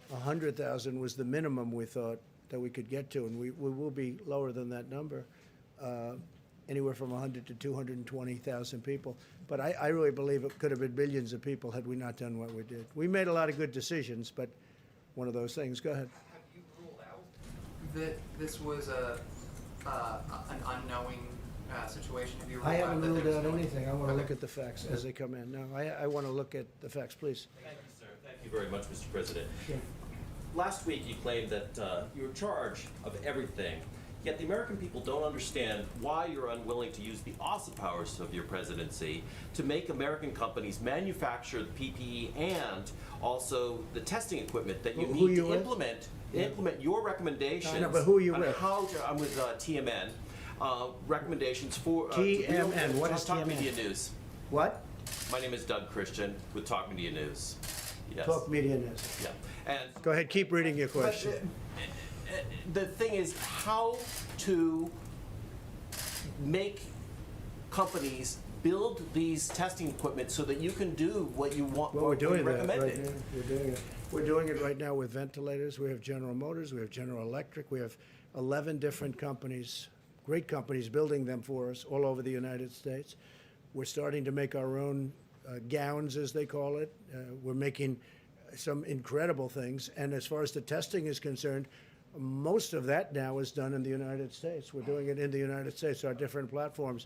[SPEAKER 1] 100,000 was the minimum we thought that we could get to, and we will be lower than that number, anywhere from 100 to 220,000 people. But I really believe it could have been billions of people had we not done what we did. We made a lot of good decisions, but one of those things. Go ahead.
[SPEAKER 4] Have you ruled out that this was an unknowing situation? Have you ruled
[SPEAKER 1] I haven't
[SPEAKER 4] out that
[SPEAKER 1] ruled
[SPEAKER 4] there was
[SPEAKER 1] out
[SPEAKER 4] no-
[SPEAKER 1] anything. I want to
[SPEAKER 4] Okay.
[SPEAKER 1] look at the facts as they come in. No, I want to look at the facts, please.
[SPEAKER 5] Thank you, sir. Thank you very much, Mr. President.
[SPEAKER 1] Sure.
[SPEAKER 5] Last week, you claimed that you're in charge of everything, yet the American people don't understand why you're unwilling to use the awesome powers of your presidency to make American companies manufacture the PPE and also the testing equipment that you
[SPEAKER 1] Who
[SPEAKER 5] need
[SPEAKER 1] you
[SPEAKER 5] to
[SPEAKER 1] with?
[SPEAKER 5] implement your recommendations.
[SPEAKER 1] I know, but who are you
[SPEAKER 5] on
[SPEAKER 1] with?
[SPEAKER 5] I'm with TMN. Recommendations for
[SPEAKER 1] TMN, what is
[SPEAKER 5] Talk
[SPEAKER 1] TMN?
[SPEAKER 5] Media News.
[SPEAKER 1] What?
[SPEAKER 5] My name is Doug Christian with Talk Media News. Yes.
[SPEAKER 1] Talk Media News.
[SPEAKER 5] Yeah. And
[SPEAKER 1] Go ahead, keep reading your question.
[SPEAKER 5] the thing is how to make companies build these testing equipment so that you can do what you want.
[SPEAKER 1] Well, we're
[SPEAKER 5] what
[SPEAKER 1] doing
[SPEAKER 5] you
[SPEAKER 1] that right
[SPEAKER 5] recommended.
[SPEAKER 1] now. We're doing it. We're doing it right now with ventilators. We have General Motors. We have General Electric. We have 11 different companies, great companies, building them for us all over the United States. We're starting to make our own gowns, as they call it. We're making some incredible things. And as far as the testing is concerned, most of that now is done in the United States. We're doing it in the United States, our different platforms.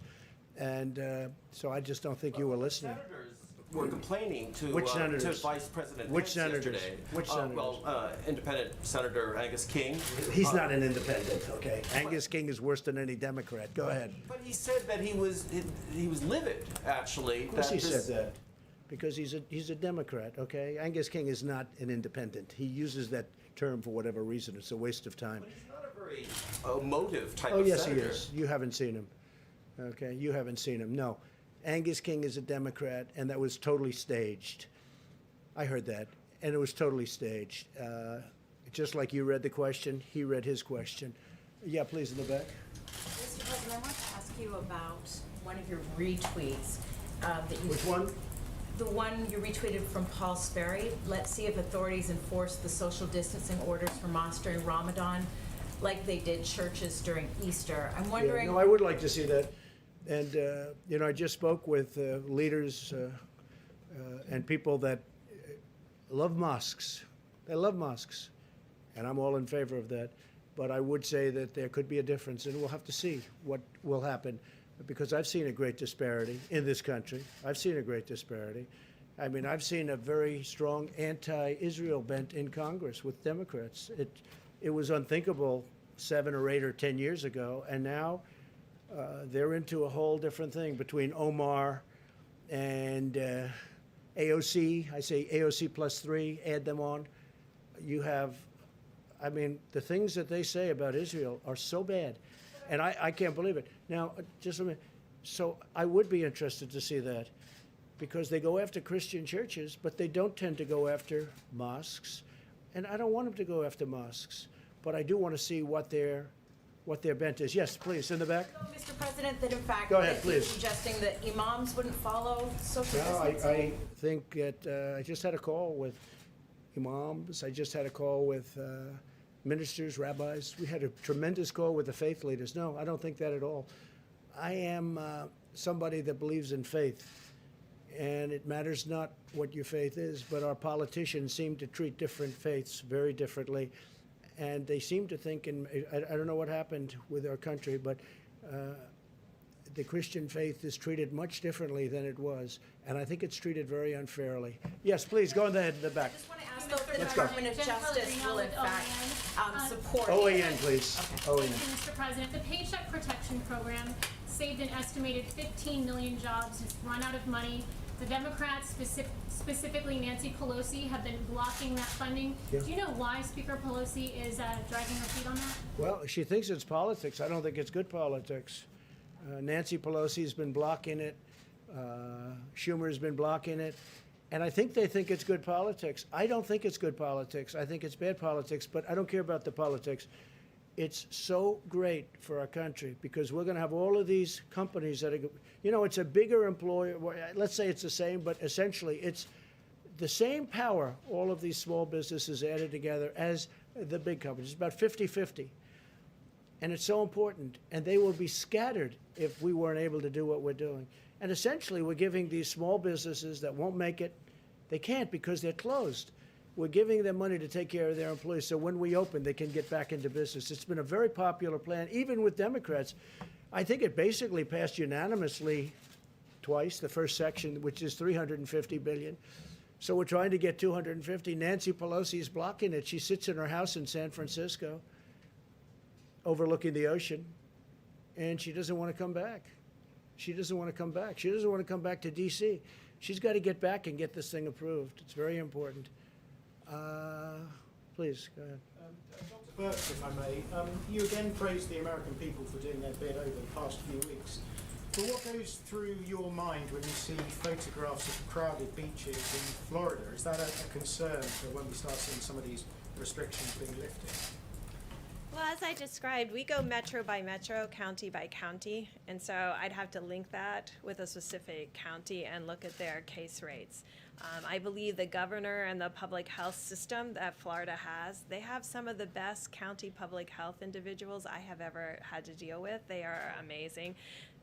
[SPEAKER 1] And so I just don't think you were listening.
[SPEAKER 5] Senators were complaining to,
[SPEAKER 1] Which senators?
[SPEAKER 5] to Vice President
[SPEAKER 1] Which
[SPEAKER 5] Pence
[SPEAKER 1] senators?
[SPEAKER 5] yesterday.
[SPEAKER 1] Which senators?
[SPEAKER 5] Independent Senator Angus King.
[SPEAKER 1] He's not an independent, okay? Angus King is worse than any Democrat. Go ahead.
[SPEAKER 5] But he said that he was livid, actually.
[SPEAKER 1] Of course he said that, because he's a Democrat, okay? Angus King is not an independent. He uses that term for whatever reason. It's a waste of time.
[SPEAKER 5] But he's not a very emotive type
[SPEAKER 1] Oh,
[SPEAKER 5] of
[SPEAKER 1] yes, he
[SPEAKER 5] senator.
[SPEAKER 1] is. You haven't seen him, okay? You haven't seen him. No. Angus King is a Democrat, and that was totally staged. I heard that, and it was totally staged. Just like you read the question, he read his question. Yeah, please, in the back.
[SPEAKER 6] Mr. President, I want to ask you about one of your retweets that you.
[SPEAKER 1] Which one?
[SPEAKER 6] The one you retweeted from Paul Sperry. Let's see if authorities enforce the social distancing orders for mosques during Ramadan like they did churches during Easter. I'm wondering.
[SPEAKER 1] Yeah, no, I would like to see that. And, you know, I just spoke with leaders and people that love mosques. They love mosques. And I'm all in favor of that. But I would say that there could be a difference, and we'll have to see what will happen. Because I've seen a great disparity in this country. I've seen a great disparity. I mean, I've seen a very strong anti-Israel bent in Congress with Democrats. It was unthinkable 7 or 8 or 10 years ago, and now they're into a whole different thing between Omar and AOC. I say AOC +3, add them on. You have, I mean, the things that they say about Israel are so bad. And I can't believe it. Now, just a minute. So I would be interested to see that because they go after Christian churches, but they don't tend to go after mosques. And I don't want them to go after mosques, but I do want to see what their bent is. Yes, please, in the back.
[SPEAKER 6] Mr. President, that in fact
[SPEAKER 1] Go ahead,
[SPEAKER 6] that you're
[SPEAKER 1] please.
[SPEAKER 6] suggesting that imams wouldn't follow social
[SPEAKER 1] No,
[SPEAKER 6] distancing?
[SPEAKER 1] I think that I just had a call with imams. I just had a call with ministers, rabbis. We had a tremendous call with the faith leaders. No, I don't think that at all. I am somebody that believes in faith, and it matters not what your faith is, but our politicians seem to treat different faiths very differently, and they seem to think, I don't know what happened with our country, but the Christian faith is treated much differently than it was, and I think it's treated very unfairly. Yes, please, go ahead in the back.
[SPEAKER 6] I just want to ask though if the
[SPEAKER 1] Let's go.
[SPEAKER 6] Department of Justice will in fact support.
[SPEAKER 1] OAN, please. OAN.
[SPEAKER 7] Thank you, Mr. President. The Paycheck Protection Program saved an estimated 15 million jobs. It's run out of money. The Democrats, specifically Nancy Pelosi, have been blocking that funding.
[SPEAKER 1] Yeah.
[SPEAKER 7] Do you know why Speaker Pelosi is dragging her feet on that?
[SPEAKER 1] Well, she thinks it's politics. I don't think it's good politics. Nancy Pelosi's been blocking it. Schumer's been blocking it. And I think they think it's good politics. I don't think it's good politics. I think it's bad politics, but I don't care about the politics. It's so great for our country because we're going to have all of these companies that are, you know, it's a bigger employer. Let's say it's the same, but essentially it's the same power, all of these small businesses added together as the big companies. It's about 50-50. And it's so important. And they will be scattered if we weren't able to do what we're doing. And essentially, we're giving these small businesses that won't make it, they can't because they're closed. We're giving them money to take care of their employees so when we open, they can get back into business. It's been a very popular plan, even with Democrats. I think it basically passed unanimously twice, the first section, which is $350 billion. So we're trying to get 250. Nancy Pelosi is blocking it. She sits in her house in San Francisco, overlooking the ocean, and she doesn't want to come back. She doesn't want to come back. She doesn't want to come back to D.C. She's got to get back and get this thing approved. It's very important. Please, go ahead.
[SPEAKER 8] Dr. Birx, if I may, you again praised the American people for doing their bit over the past few weeks. But what goes through your mind when you see photographs of crowded beaches in Florida? Is that a concern for when we start seeing some of these restrictions being lifted?
[SPEAKER 2] Well, as I described, we go metro by metro, county by county, and so I'd have to link that with a specific county and look at their case rates. I believe the governor and the public health system that Florida has, they have some of the best county public health individuals I have ever had to deal with. They are amazing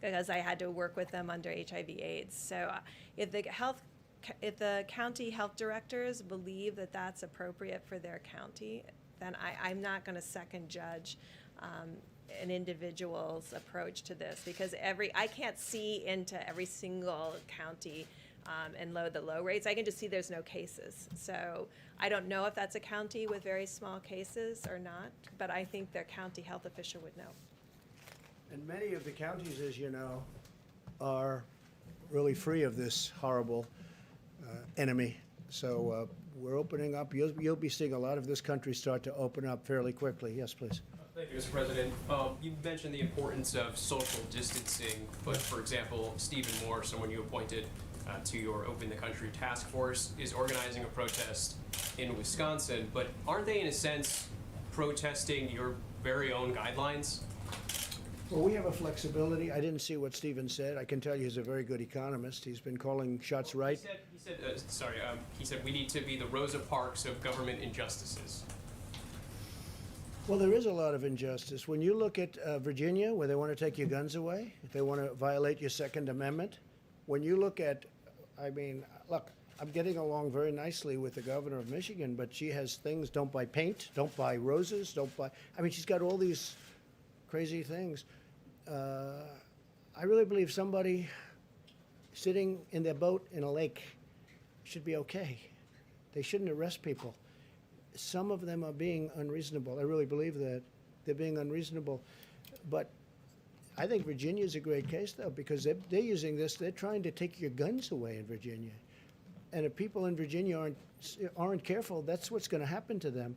[SPEAKER 2] because I had to work with them under HIV/AIDS. So if the county health directors believe that that's appropriate for their county, then I'm not going to second judge an individual's approach to this because I can't see into every single county and load the low rates. I can just see there's no cases. So I don't know if that's a county with very small cases or not, but I think their county health official would know.
[SPEAKER 1] And many of the counties, as you know, are really free of this horrible enemy. So we're opening up. You'll be seeing a lot of this country start to open up fairly quickly. Yes, please.
[SPEAKER 9] Thank you, Mr. President. You mentioned the importance of social distancing, but for example, Stephen Moore, someone you appointed to your Open the Country task force is organizing a protest in Wisconsin, but aren't they in a sense protesting your very own guidelines?
[SPEAKER 1] Well, we have a flexibility. I didn't see what Stephen said. I can tell you he's a very good economist. He's been calling shots right.
[SPEAKER 9] He said we need to be the Rosa Parks of government injustices.
[SPEAKER 1] Well, there is a lot of injustice. When you look at Virginia, where they want to take your guns away, if they want to violate your Second Amendment, when you look at, I mean, look, I'm getting along very nicely with the governor of Michigan, but she has things, don't buy paint, don't buy roses, don't buy, I mean, she's got all these crazy things. I really believe somebody sitting in their boat in a lake should be okay. They shouldn't arrest people. Some of them are being unreasonable. I really believe that. They're being unreasonable. But I think Virginia is a great case, though, because they're using this. They're trying to take your guns away in Virginia. And if people in Virginia aren't careful, that's what's going to happen to them.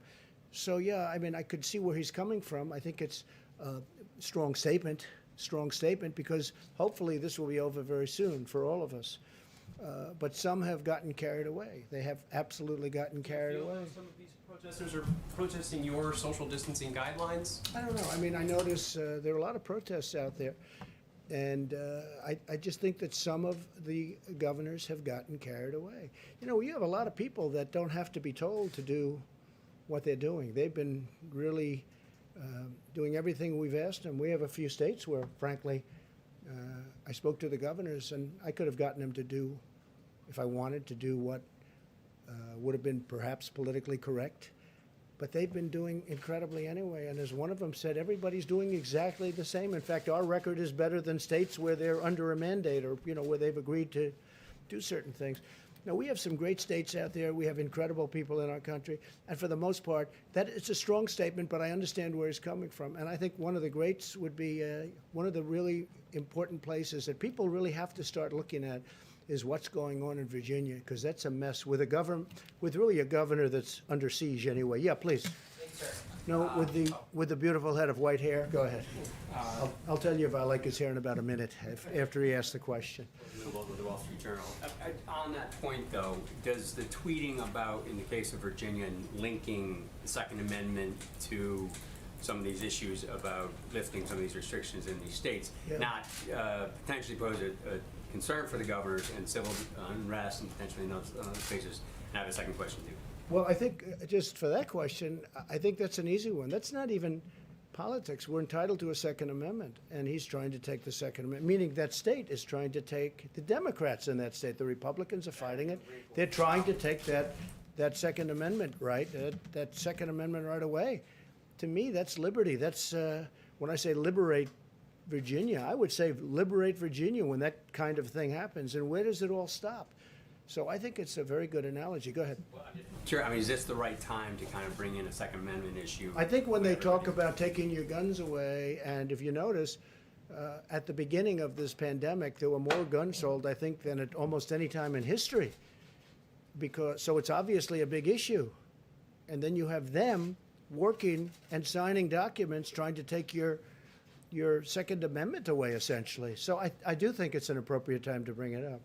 [SPEAKER 1] So, yeah, I mean, I could see where he's coming from. I think it's a strong statement, because hopefully this will be over very soon for all of us. But some have gotten carried away. They have absolutely gotten carried away.
[SPEAKER 9] Some of these protesters are protesting your social distancing guidelines?
[SPEAKER 1] I don't know. I mean, I notice there are a lot of protests out there. And I just think that some of the governors have gotten carried away. You know, you have a lot of people that don't have to be told to do what they're doing. They've been really doing everything we've asked them. We have a few states where, frankly, I spoke to the governors, and I could have gotten them to do, if I wanted to do what would have been perhaps politically correct. But they've been doing incredibly anyway. And as one of them said, everybody's doing exactly the same. In fact, our record is better than states where they're under a mandate or, you know, where they've agreed to do certain things. Now, we have some great states out there. We have incredible people in our country. And for the most part, that it's a strong statement, but I understand where he's coming from. And I think one of the greats would be one of the really important places that people really have to start looking at is what's going on in Virginia, because that's a mess with a government, with really a governor that's under siege anyway. Yeah, please.
[SPEAKER 4] Thanks, sir.
[SPEAKER 1] No, with the beautiful head of white hair. Go ahead. I'll tell you if I like his hair in about a minute after he asks the question.
[SPEAKER 10] With the Wall Street Journal. On that point, though, does the tweeting about, in the case of Virginia, linking the Second Amendment to some of these issues about lifting some of these restrictions in these states not potentially pose a concern for the governors and civil unrest and potentially in those cases? And I have a second question, too.
[SPEAKER 1] Well, I think just for that question, I think that's an easy one. That's not even politics. We're entitled to a Second Amendment, and he's trying to take the Second Amendment, meaning that state is trying to take the Democrats in that state. The Republicans are fighting it. They're trying to take that Second Amendment right, that Second Amendment right away. To me, that's liberty. That's when I say liberate Virginia, I would say liberate Virginia when that kind of thing happens. And where does it all stop? So I think it's a very good analogy. Go ahead.
[SPEAKER 10] Sure. I mean, is this the right time to kind of bring in a Second Amendment issue?
[SPEAKER 1] I think when they talk about taking your guns away, and if you notice, at the beginning of this pandemic, there were more guns sold, I think, than at almost any time in history. So it's obviously a big issue. And then you have them working and signing documents trying to take your Second Amendment away, essentially. So I do think it's an appropriate time to bring it up.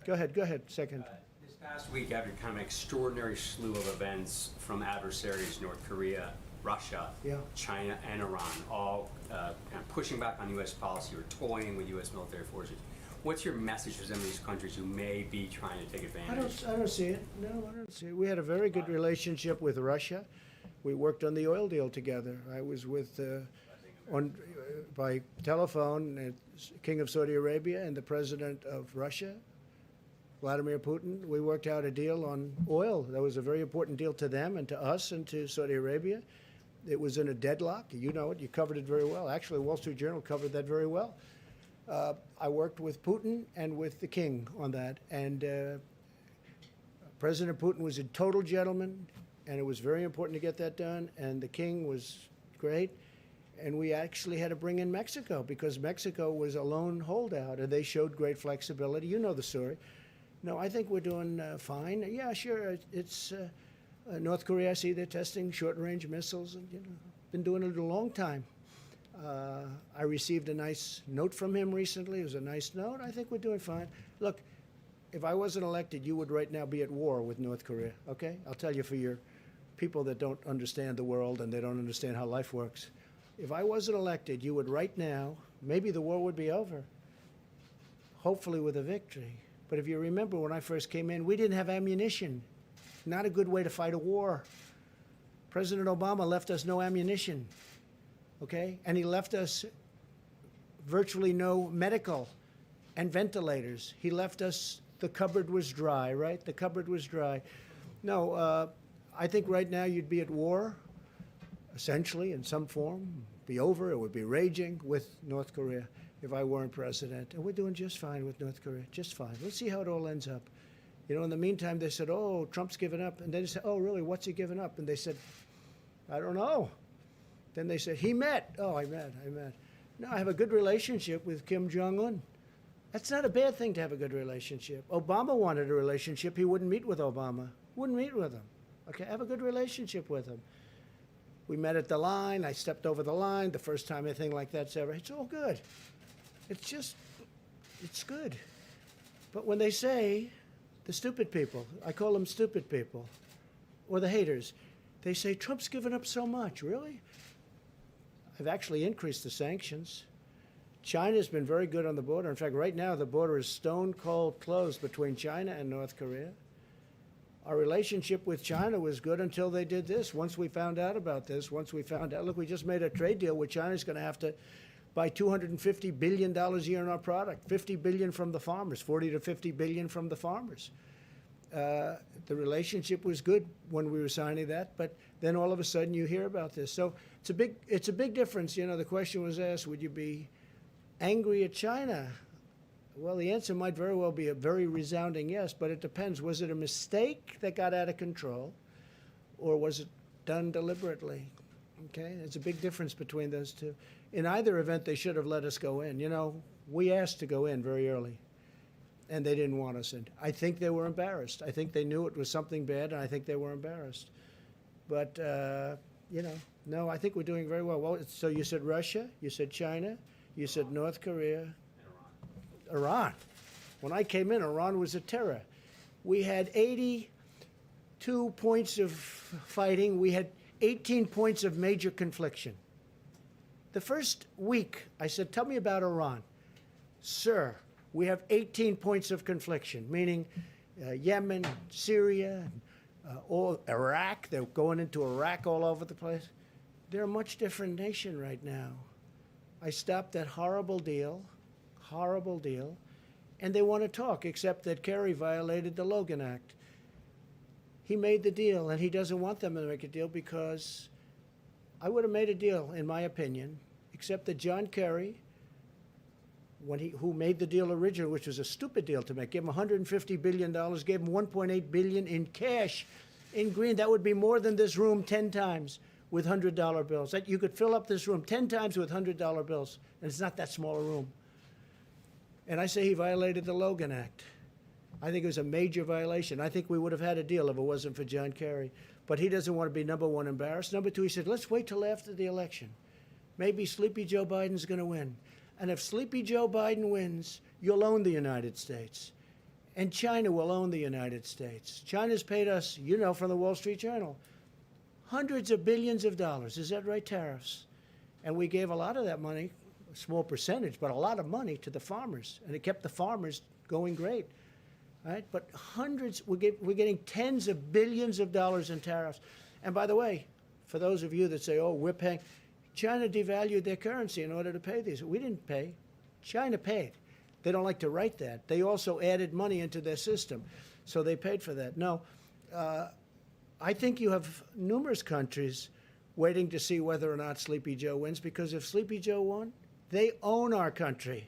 [SPEAKER 1] Go ahead, second.
[SPEAKER 10] This past week, after kind of an extraordinary slew of events from adversaries, North Korea, Russia, China, and Iran, all kind of pushing back on U.S. policy or toying with U.S. military forces. What's your message to some of these countries who may be trying to take advantage?
[SPEAKER 1] I don't see it. No, I don't see it. We had a very good relationship with Russia. We worked on the oil deal together. I was with, by telephone, King of Saudi Arabia and the President of Russia, Vladimir Putin. We worked out a deal on oil. That was a very important deal to them and to us and to Saudi Arabia. It was in a deadlock. You know it. You covered it very well. Actually, Wall Street Journal covered that very well. I worked with Putin and with the king on that. And President Putin was a total gentleman, and it was very important to get that done. And the king was great. And we actually had to bring in Mexico because Mexico was a lone holdout, and they showed great flexibility. You know the story. No, I think we're doing fine. Yeah, sure. It's North Korea. I see they're testing short-range missiles, and been doing it a long time. I received a nice note from him recently. It was a nice note. I think we're doing fine. Look, if I wasn't elected, you would right now be at war with North Korea, okay? I'll tell you for your people that don't understand the world and they don't understand how life works. If I wasn't elected, you would right now, maybe the war would be over, hopefully with a victory. But if you remember when I first came in, we didn't have ammunition. Not a good way to fight a war. President Obama left us no ammunition, okay? And he left us virtually no medical and ventilators. He left us, the cupboard was dry, right? The cupboard was dry. No, I think right now you'd be at war, essentially, in some form, be over, it would be raging with North Korea if I weren't president. And we're doing just fine with North Korea, just fine. Let's see how it all ends up. You know, in the meantime, they said, oh, Trump's given up. And then they said, oh, really, what's he given up? And they said, I don't know. Then they said, he met. Oh, I met. No, I have a good relationship with Kim Jong-un. That's not a bad thing to have a good relationship. Obama wanted a relationship. He wouldn't meet with Obama. Wouldn't meet with him. Okay, have a good relationship with him. We met at the line. I stepped over the line. The first time anything like that's ever. It's all good. It's good. But when they say, the stupid people, I call them stupid people, or the haters, they say, Trump's given up so much. Really? I've actually increased the sanctions. China's been very good on the border. In fact, right now, the border is stone cold closed between China and North Korea. Our relationship with China was good until they did this. Once we found out about this, look, we just made a trade deal where China's going to have to buy $250 billion a year in our product, $50 billion from the farmers, $40 to $50 billion from the farmers. The relationship was good when we were signing that, but then all of a sudden you hear about this. So it's a big difference. You know, the question was asked, would you be angry at China? Well, the answer might very well be a very resounding yes, but it depends. Was it a mistake that got out of control, or was it done deliberately? Okay, there's a big difference between those two. In either event, they should have let us go in. You know, we asked to go in very early, and they didn't want us in. I think they were embarrassed. I think they knew it was something bad, and I think they were embarrassed. But, you know, no, I think we're doing very well. Well, so you said Russia, you said China, you said North Korea. Iran. When I came in, Iran was a terror. We had 82 points of fighting. We had 18 points of major confliction. The first week, I said, tell me about Iran. Sir, we have 18 points of confliction, meaning Yemen, Syria, all Iraq. They're going into Iraq all over the place. They're a much different nation right now. I stopped that horrible deal, and they want to talk, except that Kerry violated the Logan Act. He made the deal, and he doesn't want them to make a deal because I would have made a deal, in my opinion, except that John Kerry, who made the deal originally, which was a stupid deal to make, gave him $150 billion, gave him $1.8 billion in cash, in green. That would be more than this room 10 times with $100 bills. You could fill up this room 10 times with $100 bills, and it's not that small a room. And I say he violated the Logan Act. I think it was a major violation. I think we would have had a deal if it wasn't for John Kerry. But he doesn't want to be, number one, embarrassed. Number two, he said, let's wait till after the election. Maybe Sleepy Joe Biden's going to win. And if Sleepy Joe Biden wins, you'll own the United States. And China will own the United States. China's paid us, you know, from the Wall Street Journal, hundreds of billions of dollars. Is that right? Tariffs. And we gave a lot of that money, a small percentage, but a lot of money to the farmers. And it kept the farmers going great. Right? But hundreds, we're getting tens of billions of dollars in tariffs. And by the way, for those of you that say, oh, we're paying, China devalued their currency in order to pay these. We didn't pay. China paid. They don't like to write that. They also added money into their system. So they paid for that. No, I think you have numerous countries waiting to see whether or not Sleepy Joe wins, because if Sleepy Joe won, they own our country.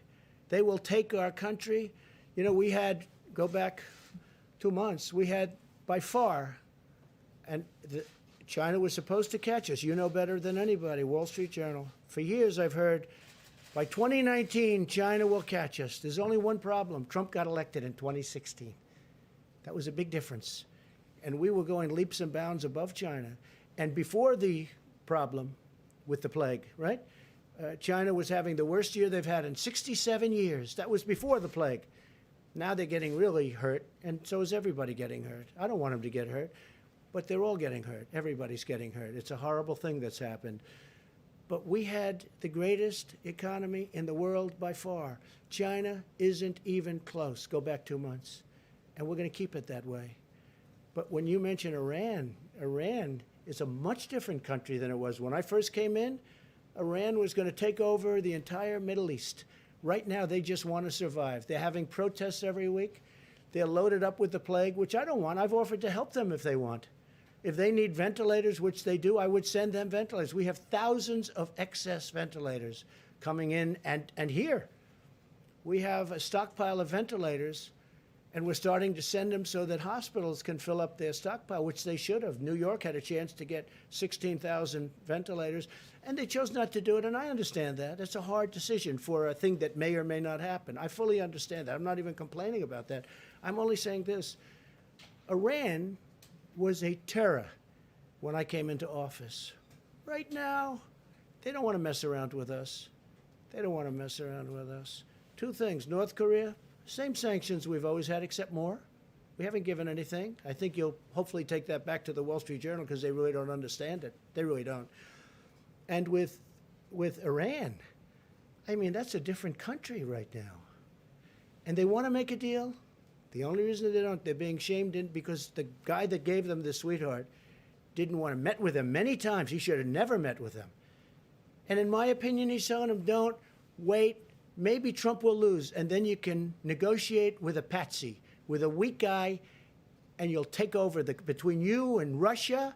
[SPEAKER 1] They will take our country. You know, we had, go back 2 months, we had by far, and China was supposed to catch us. You know better than anybody, Wall Street Journal. For years I've heard, by 2019, China will catch us. There's only one problem. Trump got elected in 2016. That was a big difference. And we were going leaps and bounds above China. And before the problem with the plague, right? China was having the worst year they've had in 67 years. That was before the plague. Now they're getting really hurt, and so is everybody getting hurt. I don't want them to get hurt, but they're all getting hurt. Everybody's getting hurt. It's a horrible thing that's happened. But we had the greatest economy in the world by far. China isn't even close. Go back 2 months. And we're going to keep it that way. But when you mention Iran, Iran is a much different country than it was. When I first came in, Iran was going to take over the entire Middle East. Right now, they just want to survive. They're having protests every week. They're loaded up with the plague, which I don't want. I've offered to help them if they want. If they need ventilators, which they do, I would send them ventilators. We have thousands of excess ventilators coming in, and here we have a stockpile of ventilators, and we're starting to send them so that hospitals can fill up their stockpile, which they should have. New York had a chance to get 16,000 ventilators, and they chose not to do it, and I understand that. It's a hard decision for a thing that may or may not happen. I fully understand that. I'm not even complaining about that. I'm only saying this. Iran was a terror when I came into office. Right now, they don't want to mess around with us. They don't want to mess around with us. Two things. North Korea, same sanctions we've always had, except more. We haven't given anything. I think you'll hopefully take that back to the Wall Street Journal because they really don't understand it. They really don't. And with Iran, I mean, that's a different country right now. And they want to make a deal. The only reason they don't, they're being shamed in because the guy that gave them the sweetheart didn't want to met with them many times. He should have never met with them. And in my opinion, he's telling them, don't wait. Maybe Trump will lose, and then you can negotiate with a patsy, with a weak guy, and you'll take over between you and Russia.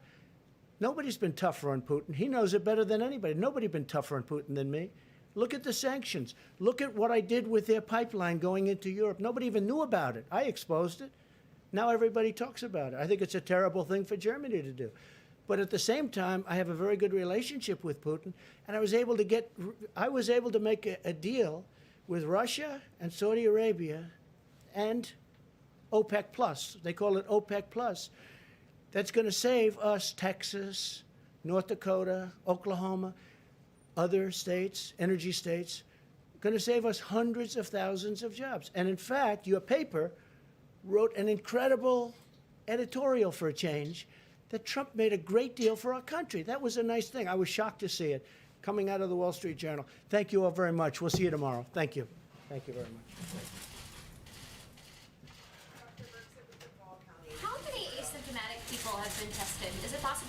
[SPEAKER 1] Nobody's been tougher on Putin. He knows it better than anybody. Nobody's been tougher on Putin than me. Look at the sanctions. Look at what I did with their pipeline going into Europe. Nobody even knew about it. I exposed it. Now everybody talks about it. I think it's a terrible thing for Germany to do. But at the same time, I have a very good relationship with Putin, and I was able to make a deal with Russia and Saudi Arabia and OPEC Plus. They call it OPEC Plus. That's going to save us, Texas, North Dakota, Oklahoma, other states, energy states, going to save us hundreds of thousands of jobs. And in fact, your paper wrote an incredible editorial for a change that Trump made a great deal for our country. That was a nice thing. I was shocked to see it coming out of the Wall Street Journal. Thank you all very much. We'll see you tomorrow. Thank you. Thank you very much.
[SPEAKER 11] How many asymptomatic people have been tested? Is it possible?